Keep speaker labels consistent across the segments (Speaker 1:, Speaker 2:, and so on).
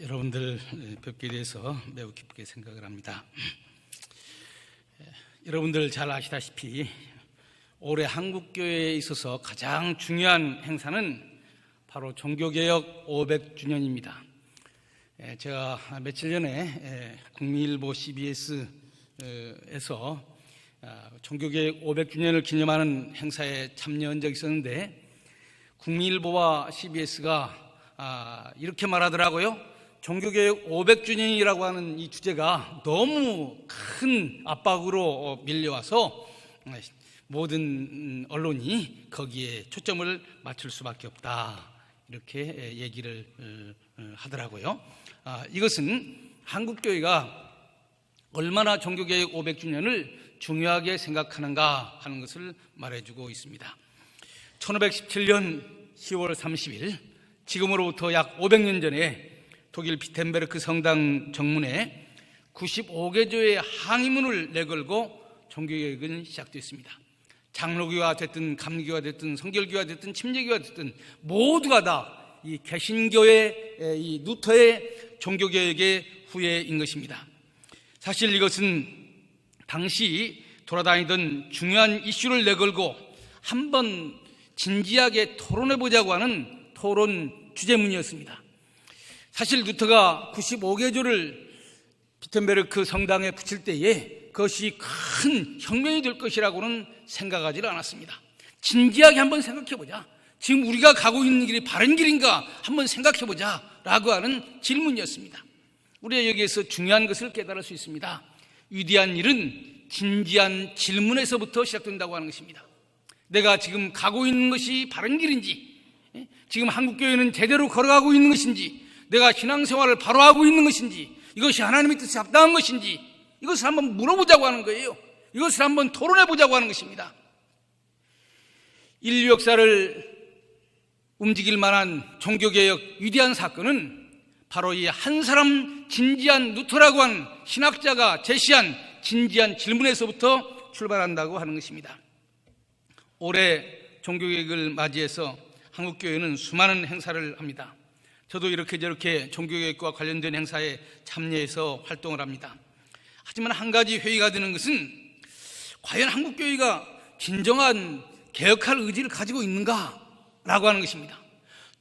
Speaker 1: 여러분들 뵙게 돼서 매우 기쁘게 생각을 합니다. 여러분들 잘 아시다시피 올해 한국교회에 있어서 가장 중요한 행사는 바로 종교개혁 500주년입니다. 제가 며칠 전에 국민일보 CBS에서 종교개혁 500주년을 기념하는 행사에 참여한 적이 있었는데, 국민일보와 CBS가 이렇게 말하더라고요. 종교개혁 500주년이라고 하는 이 주제가 너무 큰 압박으로 밀려와서 모든 언론이 거기에 초점을 맞출 수밖에 없다, 이렇게 얘기를 하더라고요. 이것은 한국교회가 얼마나 종교개혁 500주년을 중요하게 생각하는가 하는 것을 말해주고 있습니다. 1517년 10월 30일, 지금으로부터 약 500년 전에 독일 비텐베르크 성당 정문에 95개조의 항의문을 내걸고 종교개혁은 시작됐습니다. 장로교가 됐든 감리교가 됐든 성결교가 됐든 침례교가 됐든 모두가 다 이 개신교의 이 루터의 종교개혁의 후예인 것입니다. 사실 이것은 당시 돌아다니던 중요한 이슈를 내걸고 한번 진지하게 토론해보자고 하는 토론 주제문이었습니다. 사실 루터가 95개조를 비텐베르크 성당에 붙일 때에 그것이 큰 혁명이 될 것이라고는 생각하지 않았습니다. 진지하게 한번 생각해보자, 지금 우리가 가고 있는 길이 바른 길인가 한번 생각해보자 라고 하는 질문이었습니다. 우리가 여기에서 중요한 것을 깨달을 수 있습니다. 위대한 일은 진지한 질문에서부터 시작된다고 하는 것입니다. 내가 지금 가고 있는 것이 바른 길인지, 지금 한국교회는 제대로 걸어가고 있는 것인지, 내가 신앙생활을 바로 하고 있는 것인지, 이것이 하나님의 뜻에 합당한 것인지, 이것을 한번 물어보자고 하는 거예요. 이것을 한번 토론해보자고 하는 것입니다. 인류 역사를 움직일 만한 종교개혁 위대한 사건은 바로 이 한 사람 진지한 루터라고 하는 신학자가 제시한 진지한 질문에서부터 출발한다고 하는 것입니다. 올해 종교개혁을 맞이해서 한국교회는 수많은 행사를 합니다. 저도 이렇게 저렇게 종교개혁과 관련된 행사에 참여해서 활동을 합니다. 하지만 한 가지 회의가 되는 것은 과연 한국교회가 진정한 개혁할 의지를 가지고 있는가라고 하는 것입니다.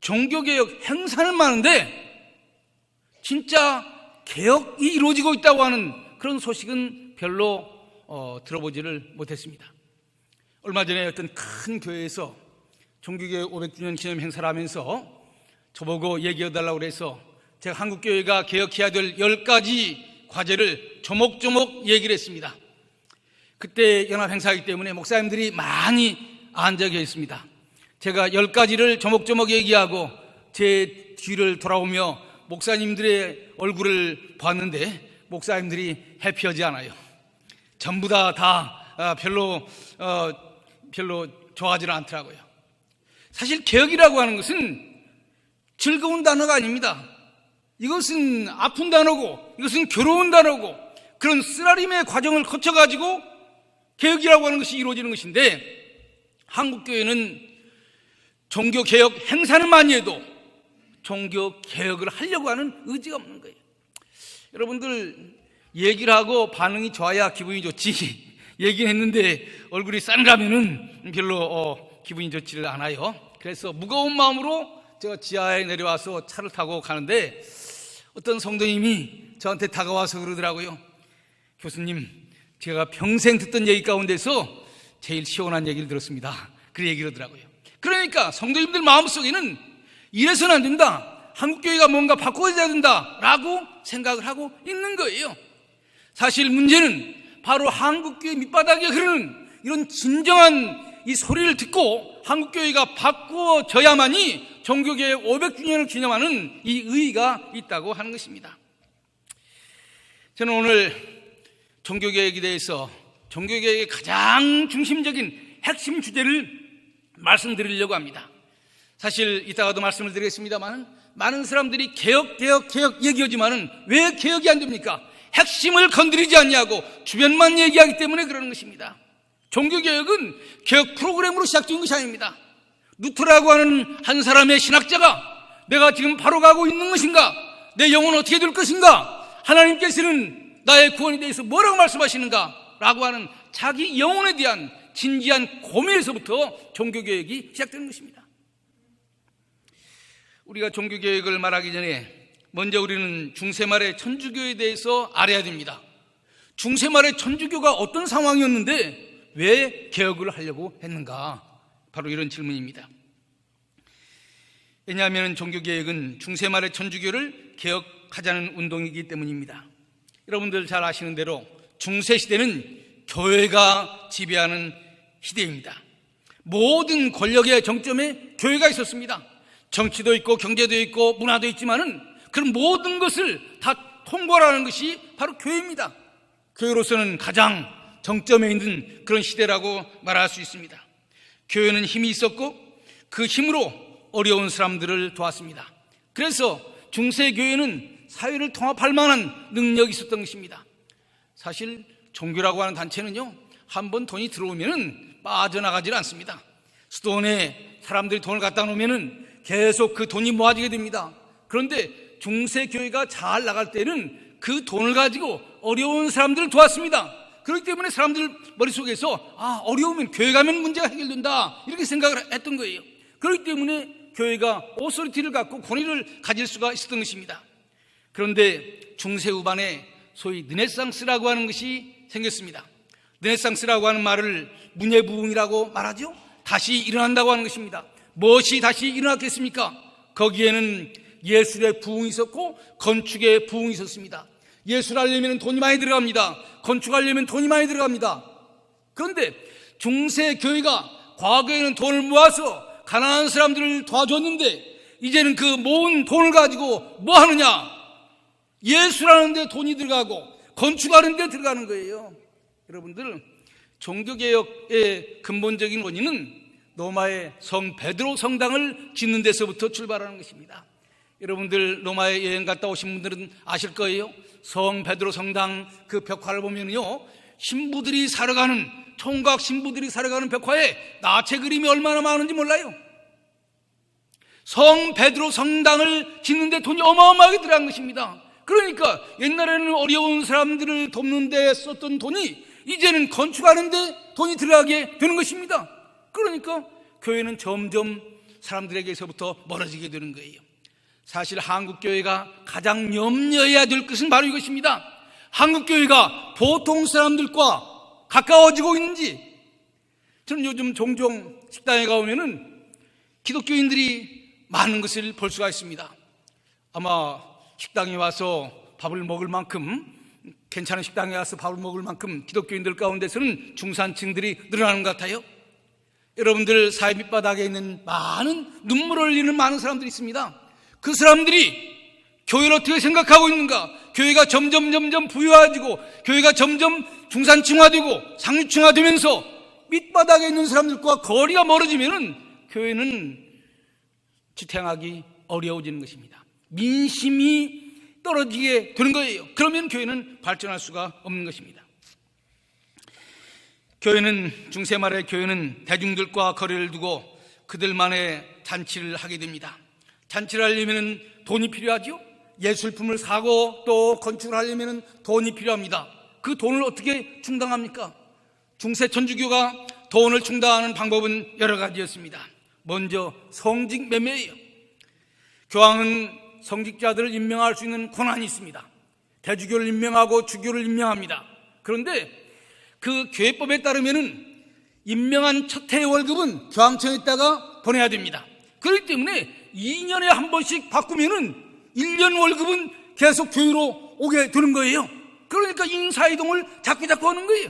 Speaker 1: 종교개혁 행사는 많은데 진짜 개혁이 이루어지고 있다고 하는 그런 소식은 별로 들어보지를 못했습니다. 얼마 전에 어떤 큰 교회에서 종교개혁 500주년 기념 행사를 하면서 저보고 얘기해달라고 그래서 제가 한국교회가 개혁해야 될 10가지 과제를 조목조목 얘기를 했습니다. 그때 연합행사이기 때문에 목사님들이 많이 앉아 계셨습니다. 제가 10가지를 조목조목 얘기하고 제 뒤를 돌아오며 목사님들의 얼굴을 봤는데 목사님들이 해피하지 않아요. 전부 다 별로 좋아하지는 않더라고요. 사실 개혁이라고 하는 것은 즐거운 단어가 아닙니다. 이것은 아픈 단어고, 이것은 괴로운 단어고, 그런 쓰라림의 과정을 거쳐가지고 개혁이라고 하는 것이 이루어지는 것인데, 한국교회는 종교개혁 행사는 많이 해도 종교개혁을 하려고 하는 의지가 없는 거예요. 여러분들, 얘기를 하고 반응이 좋아야 기분이 좋지, 얘기는 했는데 얼굴이 싸늘하면은 별로 기분이 좋지를 않아요. 그래서 무거운 마음으로 제가 지하에 내려와서 차를 타고 가는데 어떤 성도님이 저한테 다가와서 그러더라고요. 교수님, 제가 평생 듣던 얘기 가운데서 제일 시원한 얘기를 들었습니다. 그 얘기를 하더라고요. 그러니까 성도님들 마음속에는 이래서는 안 된다, 한국교회가 뭔가 바꿔야 된다 라고 생각을 하고 있는 거예요. 사실 문제는 바로 한국교회 밑바닥에 흐르는 이런 진정한 이 소리를 듣고 한국교회가 바꾸어져야만이 종교개혁 500주년을 기념하는 이 의의가 있다고 하는 것입니다. 저는 오늘 종교개혁에 대해서 종교개혁의 가장 중심적인 핵심 주제를 말씀드리려고 합니다. 사실 이따가도 말씀을 드리겠습니다만 많은 사람들이 개혁 얘기하지만은 왜 개혁이 안 됩니까? 핵심을 건드리지 않냐고 주변만 얘기하기 때문에 그러는 것입니다. 종교개혁은 개혁 프로그램으로 시작된 것이 아닙니다. 루터라고 하는 한 사람의 신학자가 내가 지금 바로 가고 있는 것인가? 내 영혼은 어떻게 될 것인가? 하나님께서는 나의 구원에 대해서 뭐라고 말씀하시는가? 라고 하는 자기 영혼에 대한 진지한 고민에서부터 종교개혁이 시작되는 것입니다. 우리가 종교개혁을 말하기 전에 먼저 우리는 중세말의 천주교에 대해서 알아야 됩니다. 중세말의 천주교가 어떤 상황이었는데 왜 개혁을 하려고 했는가? 바로 이런 질문입니다. 왜냐하면 종교개혁은 중세말의 천주교를 개혁하자는 운동이기 때문입니다. 여러분들 잘 아시는 대로 중세시대는 교회가 지배하는 시대입니다. 모든 권력의 정점에 교회가 있었습니다. 정치도 있고 경제도 있고 문화도 있지만은 그런 모든 것을 다 통괄하는 것이 바로 교회입니다. 교회로서는 가장 정점에 있는 그런 시대라고 말할 수 있습니다. 교회는 힘이 있었고 그 힘으로 어려운 사람들을 도왔습니다. 그래서 중세교회는 사회를 통합할 만한 능력이 있었던 것입니다. 사실 종교라고 하는 단체는요, 한번 돈이 들어오면 빠져나가질 않습니다. 수도원에 사람들이 돈을 갖다 놓으면 계속 그 돈이 모아지게 됩니다. 그런데 중세교회가 잘 나갈 때는 그 돈을 가지고 어려운 사람들을 도왔습니다. 그렇기 때문에 사람들 머릿속에서 어려우면 교회 가면 문제가 해결된다 이렇게 생각을 했던 거예요. 그렇기 때문에 교회가 오소리티를 갖고 권위를 가질 수가 있었던 것입니다. 그런데 중세 후반에 소위 르네상스라고 하는 것이 생겼습니다. 르네상스라고 하는 말을 문예부흥이라고 말하죠. 다시 일어난다고 하는 것입니다. 무엇이 다시 일어났겠습니까? 거기에는 예술의 부흥이 있었고 건축의 부흥이 있었습니다. 예술하려면 돈이 많이 들어갑니다. 건축하려면 돈이 많이 들어갑니다. 그런데 중세 교회가 과거에는 돈을 모아서 가난한 사람들을 도와줬는데 이제는 그 모은 돈을 가지고 뭐 하느냐? 예술하는 데 돈이 들어가고 건축하는 데 들어가는 거예요. 여러분들, 종교개혁의 근본적인 원인은 로마의 성 베드로 성당을 짓는 데서부터 출발하는 것입니다. 여러분들 로마에 여행 갔다 오신 분들은 아실 거예요. 성 베드로 성당 그 벽화를 보면요, 신부들이 살아가는, 총각 신부들이 살아가는 벽화에 나체 그림이 얼마나 많은지 몰라요. 성 베드로 성당을 짓는데 돈이 어마어마하게 들어간 것입니다. 그러니까 옛날에는 어려운 사람들을 돕는 데 썼던 돈이 이제는 건축하는 데 돈이 들어가게 되는 것입니다. 그러니까 교회는 점점 사람들에게서부터 멀어지게 되는 거예요. 사실 한국교회가 가장 염려해야 될 것은 바로 이것입니다. 한국교회가 보통 사람들과 가까워지고 있는지. 저는 요즘 종종 식당에 가보면은 기독교인들이 많은 것을 볼 수가 있습니다. 아마 식당에 와서 밥을 먹을 만큼, 괜찮은 식당에 와서 밥을 먹을 만큼 기독교인들 가운데서는 중산층들이 늘어나는 것 같아요. 여러분들 사회 밑바닥에 있는 많은 눈물을 흘리는 많은 사람들이 있습니다. 그 사람들이 교회를 어떻게 생각하고 있는가? 교회가 점점 부유해지고 교회가 점점 중산층화되고 상류층화되면서 밑바닥에 있는 사람들과 거리가 멀어지면은 교회는 지탱하기 어려워지는 것입니다. 민심이 떨어지게 되는 거예요. 그러면 교회는 발전할 수가 없는 것입니다. 중세말의 교회는 대중들과 거리를 두고 그들만의 잔치를 하게 됩니다. 잔치를 하려면 돈이 필요하죠. 예술품을 사고 또 건축을 하려면 돈이 필요합니다. 그 돈을 어떻게 충당합니까? 중세 천주교가 돈을 충당하는 방법은 여러 가지였습니다. 먼저 성직 매매예요. 교황은 성직자들을 임명할 수 있는 권한이 있습니다. 대주교를 임명하고 주교를 임명합니다. 그런데 그 교회법에 따르면은 임명한 첫 해의 월급은 교황청에다가 보내야 됩니다. 그렇기 때문에 2년에 한 번씩 바꾸면은 1년 월급은 계속 교회로 오게 되는 거예요. 그러니까 인사이동을 자꾸 하는 거예요.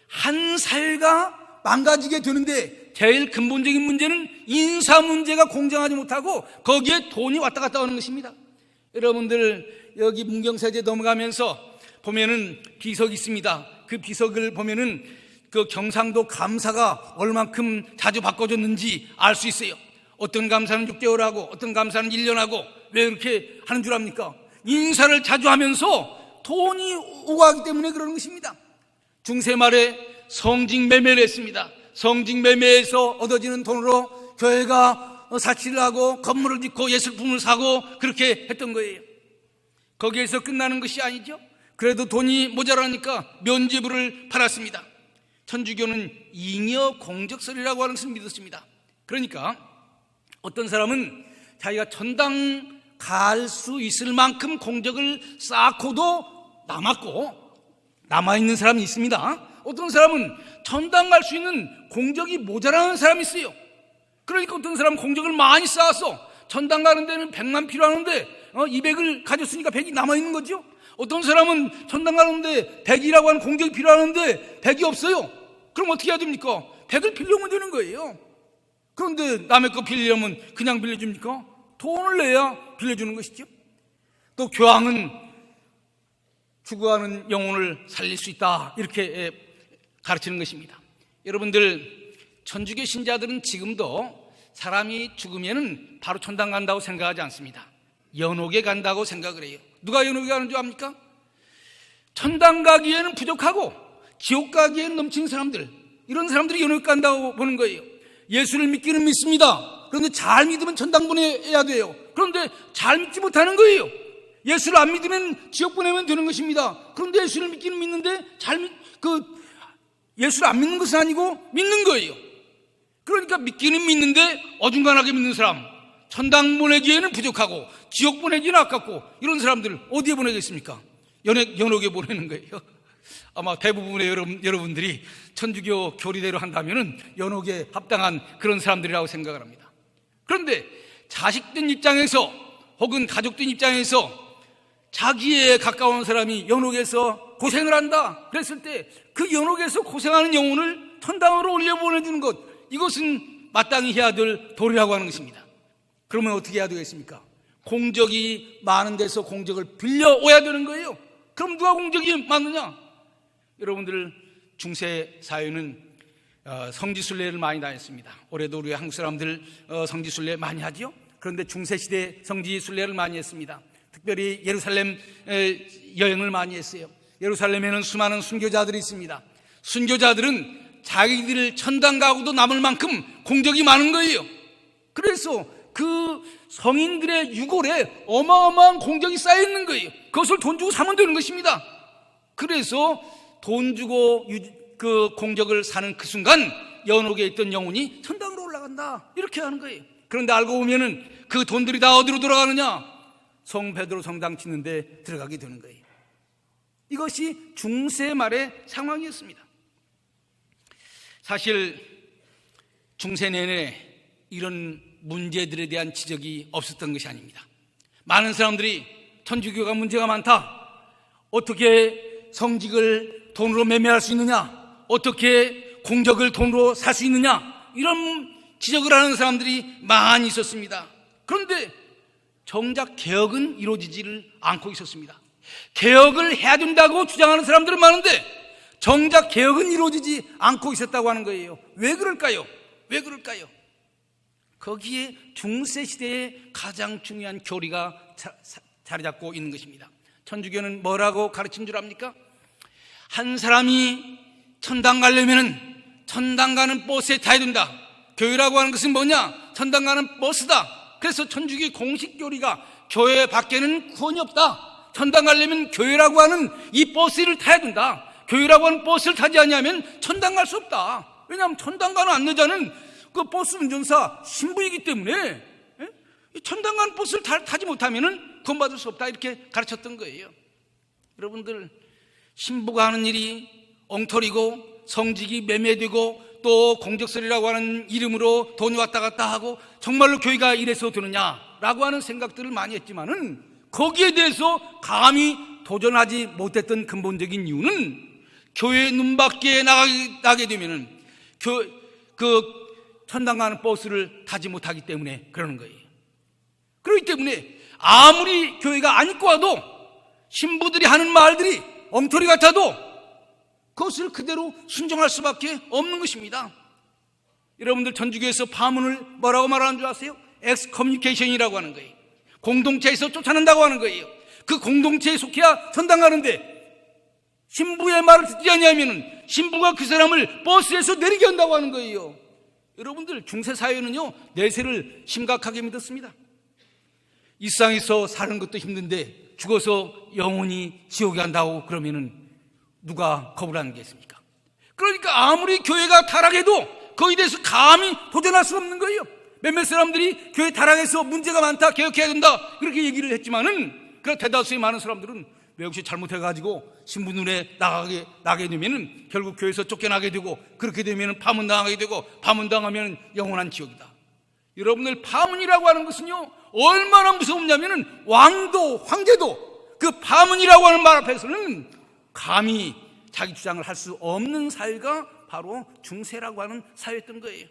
Speaker 1: 한 사회가 망가지게 되는데 제일 근본적인 문제는 인사 문제가 공정하지 못하고 거기에 돈이 왔다 갔다 하는 것입니다. 여러분들 여기 문경세제 넘어가면서 보면은 비석이 있습니다. 그 비석을 보면은 그 경상도 감사가 얼만큼 자주 바꿔줬는지 알 수 있어요. 어떤 감사는 6개월 하고 어떤 감사는 1년 하고 왜 이렇게 하는 줄 압니까? 인사를 자주 하면서 돈이 오고 하기 때문에 그러는 것입니다. 중세 말에 성직 매매를 했습니다. 성직 매매에서 얻어지는 돈으로 교회가 사치를 하고 건물을 짓고 예술품을 사고 그렇게 했던 거예요. 거기에서 끝나는 것이 아니죠. 그래도 돈이 모자라니까 면죄부를 받았습니다. 천주교는 잉여 공적설이라고 하는 것을 믿었습니다. 그러니까 어떤 사람은 자기가 천당 갈 수 있을 만큼 공적을 쌓고도 남아있는 사람이 있습니다. 어떤 사람은 천당 갈 수 있는 공적이 모자라는 사람이 있어요. 그러니까 어떤 사람은 공적을 많이 쌓아서 천당 가는 데는 100만 필요하는데 200을 가졌으니까 100이 남아있는 거죠. 어떤 사람은 천당 가는데 100이라고 하는 공적이 필요하는데 100이 없어요. 그럼 어떻게 해야 됩니까? 100을 빌려오면 되는 거예요. 그런데 남의 거 빌리려면 그냥 빌려줍니까? 돈을 내야 빌려주는 것이죠. 또 교황은 죽어가는 영혼을 살릴 수 있다, 이렇게 가르치는 것입니다. 여러분들, 천주교 신자들은 지금도 사람이 죽으면 바로 천당 간다고 생각하지 않습니다. 연옥에 간다고 생각을 해요. 누가 연옥에 가는 줄 압니까? 천당 가기에는 부족하고 지옥 가기에는 넘치는 사람들, 이런 사람들이 연옥에 간다고 보는 거예요. 예수를 믿기는 믿습니다. 그런데 잘 믿으면 천당 보내야 돼요. 그런데 잘 믿지 못하는 거예요. 예수를 안 믿으면 지옥 보내면 되는 것입니다. 그런데 예수를 믿기는 믿는데 예수를 안 믿는 것은 아니고 믿는 거예요. 그러니까 믿기는 믿는데 어중간하게 믿는 사람, 천당 보내기에는 부족하고 지옥 보내기는 아깝고, 이런 사람들을 어디에 보내겠습니까? 연옥에 보내는 거예요. 아마 대부분의 여러분들이 천주교 교리대로 한다면 연옥에 합당한 그런 사람들이라고 생각을 합니다. 그런데 자식된 입장에서 혹은 가족된 입장에서 자기에 가까운 사람이 연옥에서 고생을 한다 그랬을 때 그 연옥에서 고생하는 영혼을 천당으로 올려보내주는 것, 이것은 마땅히 해야 될 도리라고 하는 것입니다. 그러면 어떻게 해야 되겠습니까? 공적이 많은 데서 공적을 빌려오야 되는 거예요. 그럼 누가 공적이 많느냐? 여러분들, 중세 사회는 성지순례를 많이 다녔습니다. 올해도 우리 한국 사람들 성지순례 많이 하죠. 그런데 중세시대 성지순례를 많이 했습니다. 특별히 예루살렘 여행을 많이 했어요. 예루살렘에는 수많은 순교자들이 있습니다. 순교자들은 자기들 천당 가고도 남을 만큼 공적이 많은 거예요. 그래서 그 성인들의 유골에 어마어마한 공적이 쌓여 있는 거예요. 그것을 돈 주고 사면 되는 것입니다. 그래서 돈 주고 그 공적을 사는 그 순간 연옥에 있던 영혼이 천당으로 올라간다, 이렇게 하는 거예요. 그런데 알고 보면은 그 돈들이 다 어디로 돌아가느냐? 성 베드로 성당 짓는 데 들어가게 되는 거예요. 이것이 중세 말의 상황이었습니다. 사실 중세 내내 이런 문제들에 대한 지적이 없었던 것이 아닙니다. 많은 사람들이 천주교가 문제가 많다, 어떻게 성직을 돈으로 매매할 수 있느냐, 어떻게 공적을 돈으로 살 수 있느냐, 이런 지적을 하는 사람들이 많이 있었습니다. 그런데 정작 개혁은 이루어지지를 않고 있었습니다. 개혁을 해야 된다고 주장하는 사람들은 많은데 정작 개혁은 이루어지지 않고 있었다고 하는 거예요. 왜 그럴까요? 거기에 중세시대의 가장 중요한 교리가 자리 잡고 있는 것입니다. 천주교는 뭐라고 가르친 줄 압니까? 한 사람이 천당 가려면 천당 가는 버스에 타야 된다. 교회라고 하는 것은 뭐냐? 천당 가는 버스다. 그래서 천주교의 공식 교리가 교회 밖에는 구원이 없다. 천당 가려면 교회라고 하는 이 버스를 타야 된다. 교회라고 하는 버스를 타지 않으면 천당 갈 수 없다. 왜냐하면 천당 가는 안내자는 그 버스 운전사 신부이기 때문에 천당 가는 버스를 타지 못하면 구원받을 수 없다, 이렇게 가르쳤던 거예요. 여러분들, 신부가 하는 일이 엉터리고 성직이 매매되고 또 공적설이라고 하는 이름으로 돈이 왔다 갔다 하고 정말로 교회가 이래서 되느냐라고 하는 생각들을 많이 했지만은 거기에 대해서 감히 도전하지 못했던 근본적인 이유는 교회 눈 밖에 나가게 되면은 그 천당 가는 버스를 타지 못하기 때문에 그러는 거예요. 그렇기 때문에 아무리 교회가 안 입고 와도 신부들이 하는 말들이 엉터리 같아도 그것을 그대로 순종할 수밖에 없는 것입니다. 여러분들, 천주교에서 파문을 뭐라고 말하는 줄 아세요? 엑스커뮤니케이션이라고 하는 거예요. 공동체에서 쫓아낸다고 하는 거예요. 그 공동체에 속해야 천당 가는데 신부의 말을 듣지 않으면 신부가 그 사람을 버스에서 내리게 한다고 하는 거예요. 여러분들, 중세 사회는요, 내세를 심각하게 믿었습니다. 이 세상에서 사는 것도 힘든데 죽어서 영원히 지옥에 간다고 그러면은 누가 겁을 하는 게 있습니까? 그러니까 아무리 교회가 타락해도 거기에 대해서 감히 도전할 수 없는 거예요. 몇몇 사람들이 교회 타락해서 문제가 많다, 개혁해야 된다 그렇게 얘기를 했지만은 그 대다수의 많은 사람들은 왜 혹시 잘못해가지고 신분운에 나게 되면은 결국 교회에서 쫓겨나게 되고, 그렇게 되면은 파문당하게 되고, 파문당하면은 영원한 지옥이다. 여러분들, 파문이라고 하는 것은요 얼마나 무섭냐면은 왕도 황제도 그 파문이라고 하는 말 앞에서는 감히 자기 주장을 할 수 없는 사회가 바로 중세라고 하는 사회였던 거예요.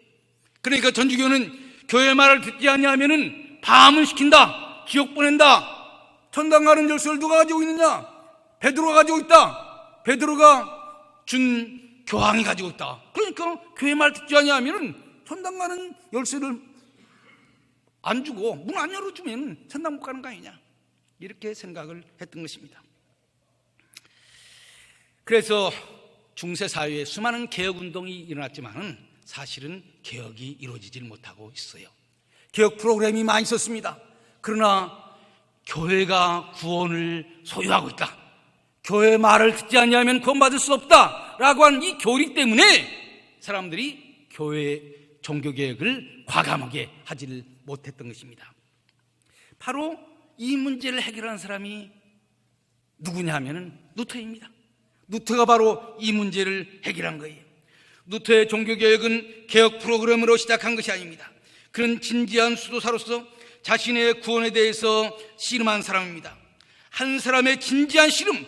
Speaker 1: 그러니까 전주교는 교회 말을 듣지 않냐면은 파문시킨다, 지옥 보낸다. 천당 가는 열쇠를 누가 가지고 있느냐? 베드로가 가지고 있다. 베드로가 준 교황이 가지고 있다. 그러니까 교회 말 듣지 않냐면은 천당 가는 열쇠를 안 주고 문 안 열어주면 천당 못 가는 거 아니냐, 이렇게 생각을 했던 것입니다. 그래서 중세 사회에 수많은 개혁운동이 일어났지만 사실은 개혁이 이루어지질 못하고 있어요. 개혁 프로그램이 많이 있었습니다. 그러나 교회가 구원을 소유하고 있다, 교회 말을 듣지 않냐면 구원받을 수 없다 라고 하는 이 교리 때문에 사람들이 교회 종교개혁을 과감하게 하지를 못했던 것입니다. 바로 이 문제를 해결하는 사람이 누구냐 하면 루터입니다. 루터가 바로 이 문제를 해결한 거예요. 루터의 종교개혁은 개혁 프로그램으로 시작한 것이 아닙니다. 그는 진지한 수도사로서 자신의 구원에 대해서 씨름한 사람입니다. 한 사람의 진지한 씨름,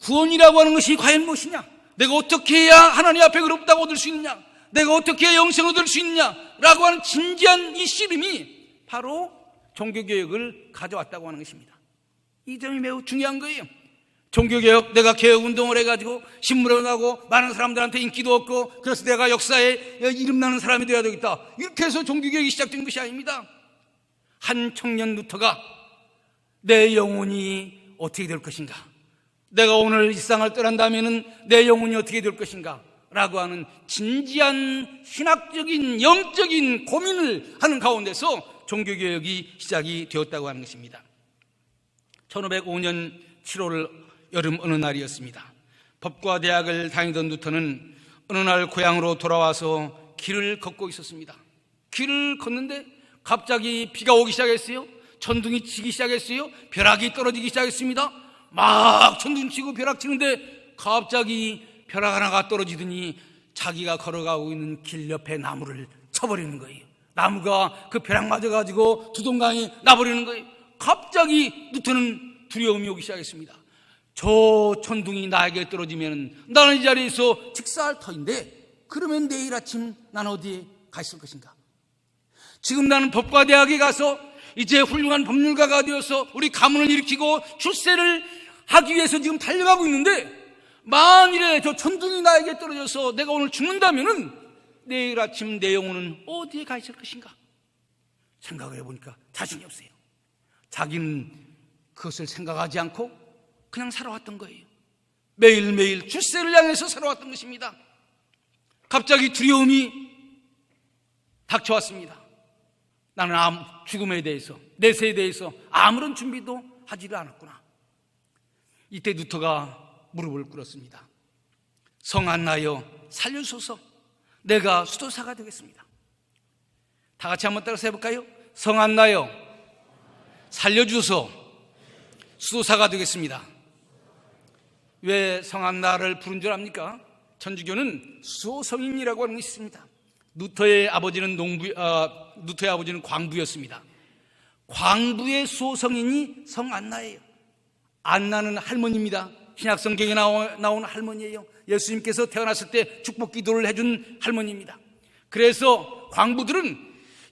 Speaker 1: 구원이라고 하는 것이 과연 무엇이냐, 내가 어떻게 해야 하나님 앞에 의롭다고 얻을 수 있느냐, 내가 어떻게 해야 영생을 얻을 수 있느냐 라고 하는 진지한 이 씨름이 바로 종교개혁을 가져왔다고 하는 것입니다. 이 점이 매우 중요한 거예요. 종교개혁, 내가 개혁운동을 해가지고 신문을 나고 많은 사람들한테 인기도 얻고 그래서 내가 역사에 이름나는 사람이 되어야 되겠다, 이렇게 해서 종교개혁이 시작된 것이 아닙니다. 한 청년 루터가 내 영혼이 어떻게 될 것인가, 내가 오늘 이 세상을 떠난다면 내 영혼이 어떻게 될 것인가 라고 하는 진지한 신학적인 영적인 고민을 하는 가운데서 종교개혁이 시작이 되었다고 하는 것입니다. 1505년 7월 여름 어느 날이었습니다. 법과 대학을 다니던 루터는 어느 날 고향으로 돌아와서 길을 걷고 있었습니다. 길을 걷는데 갑자기 비가 오기 시작했어요. 천둥이 치기 시작했어요. 벼락이 떨어지기 시작했습니다. 막 천둥 치고 벼락 치는데 갑자기 벼락 하나가 떨어지더니 자기가 걸어가고 있는 길 옆에 나무를 쳐버리는 거예요. 나무가 그 벼락 맞아가지고 두동강에 나버리는 거예요. 갑자기 루터는 두려움이 오기 시작했습니다. 저 천둥이 나에게 떨어지면 나는 이 자리에서 직사할 터인데 그러면 내일 아침 나는 어디에 가 있을 것인가? 지금 나는 법과 대학에 가서 이제 훌륭한 법률가가 되어서 우리 가문을 일으키고 출세를 하기 위해서 지금 달려가고 있는데 만일에 저 천둥이 나에게 떨어져서 내가 오늘 죽는다면은 내일 아침 내 영혼은 어디에 가 있을 것인가? 생각을 해보니까 자신이 없어요. 자기는 그것을 생각하지 않고 그냥 살아왔던 거예요. 매일매일 출세를 향해서 살아왔던 것입니다. 갑자기 두려움이 닥쳐왔습니다. 나는 죽음에 대해서, 내세에 대해서 아무런 준비도 하지를 않았구나. 이때 루터가 무릎을 꿇었습니다. 성 안나여 살려주소서, 내가 수도사가 되겠습니다. 다 같이 한번 따라서 해볼까요? 성 안나여 살려주소서, 수도사가 되겠습니다. 왜 성 안나를 부른 줄 압니까? 천주교는 수호성인이라고 하는 것이 있습니다. 루터의 아버지는 루터의 아버지는 광부였습니다. 광부의 수호성인이 성 안나예요. 안나는 할머니입니다. 신약성경에 나온 할머니예요. 예수님께서 태어났을 때 축복 기도를 해준 할머니입니다. 그래서 광부들은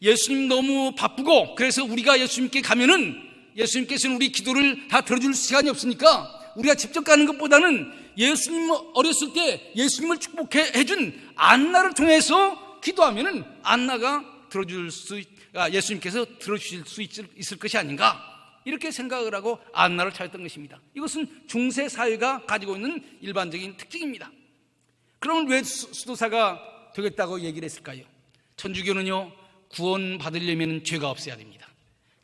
Speaker 1: 예수님 너무 바쁘고 그래서 우리가 예수님께 가면은 예수님께서는 우리 기도를 다 들어줄 시간이 없으니까 우리가 직접 가는 것보다는 예수님 어렸을 때 예수님을 축복해준 안나를 통해서 기도하면은 안나가 예수님께서 들어주실 수 있을 것이 아닌가, 이렇게 생각을 하고 안나를 찾았던 것입니다. 이것은 중세 사회가 가지고 있는 일반적인 특징입니다. 그러면 왜 수도사가 되겠다고 얘기를 했을까요? 천주교는요, 구원 받으려면 죄가 없어야 됩니다.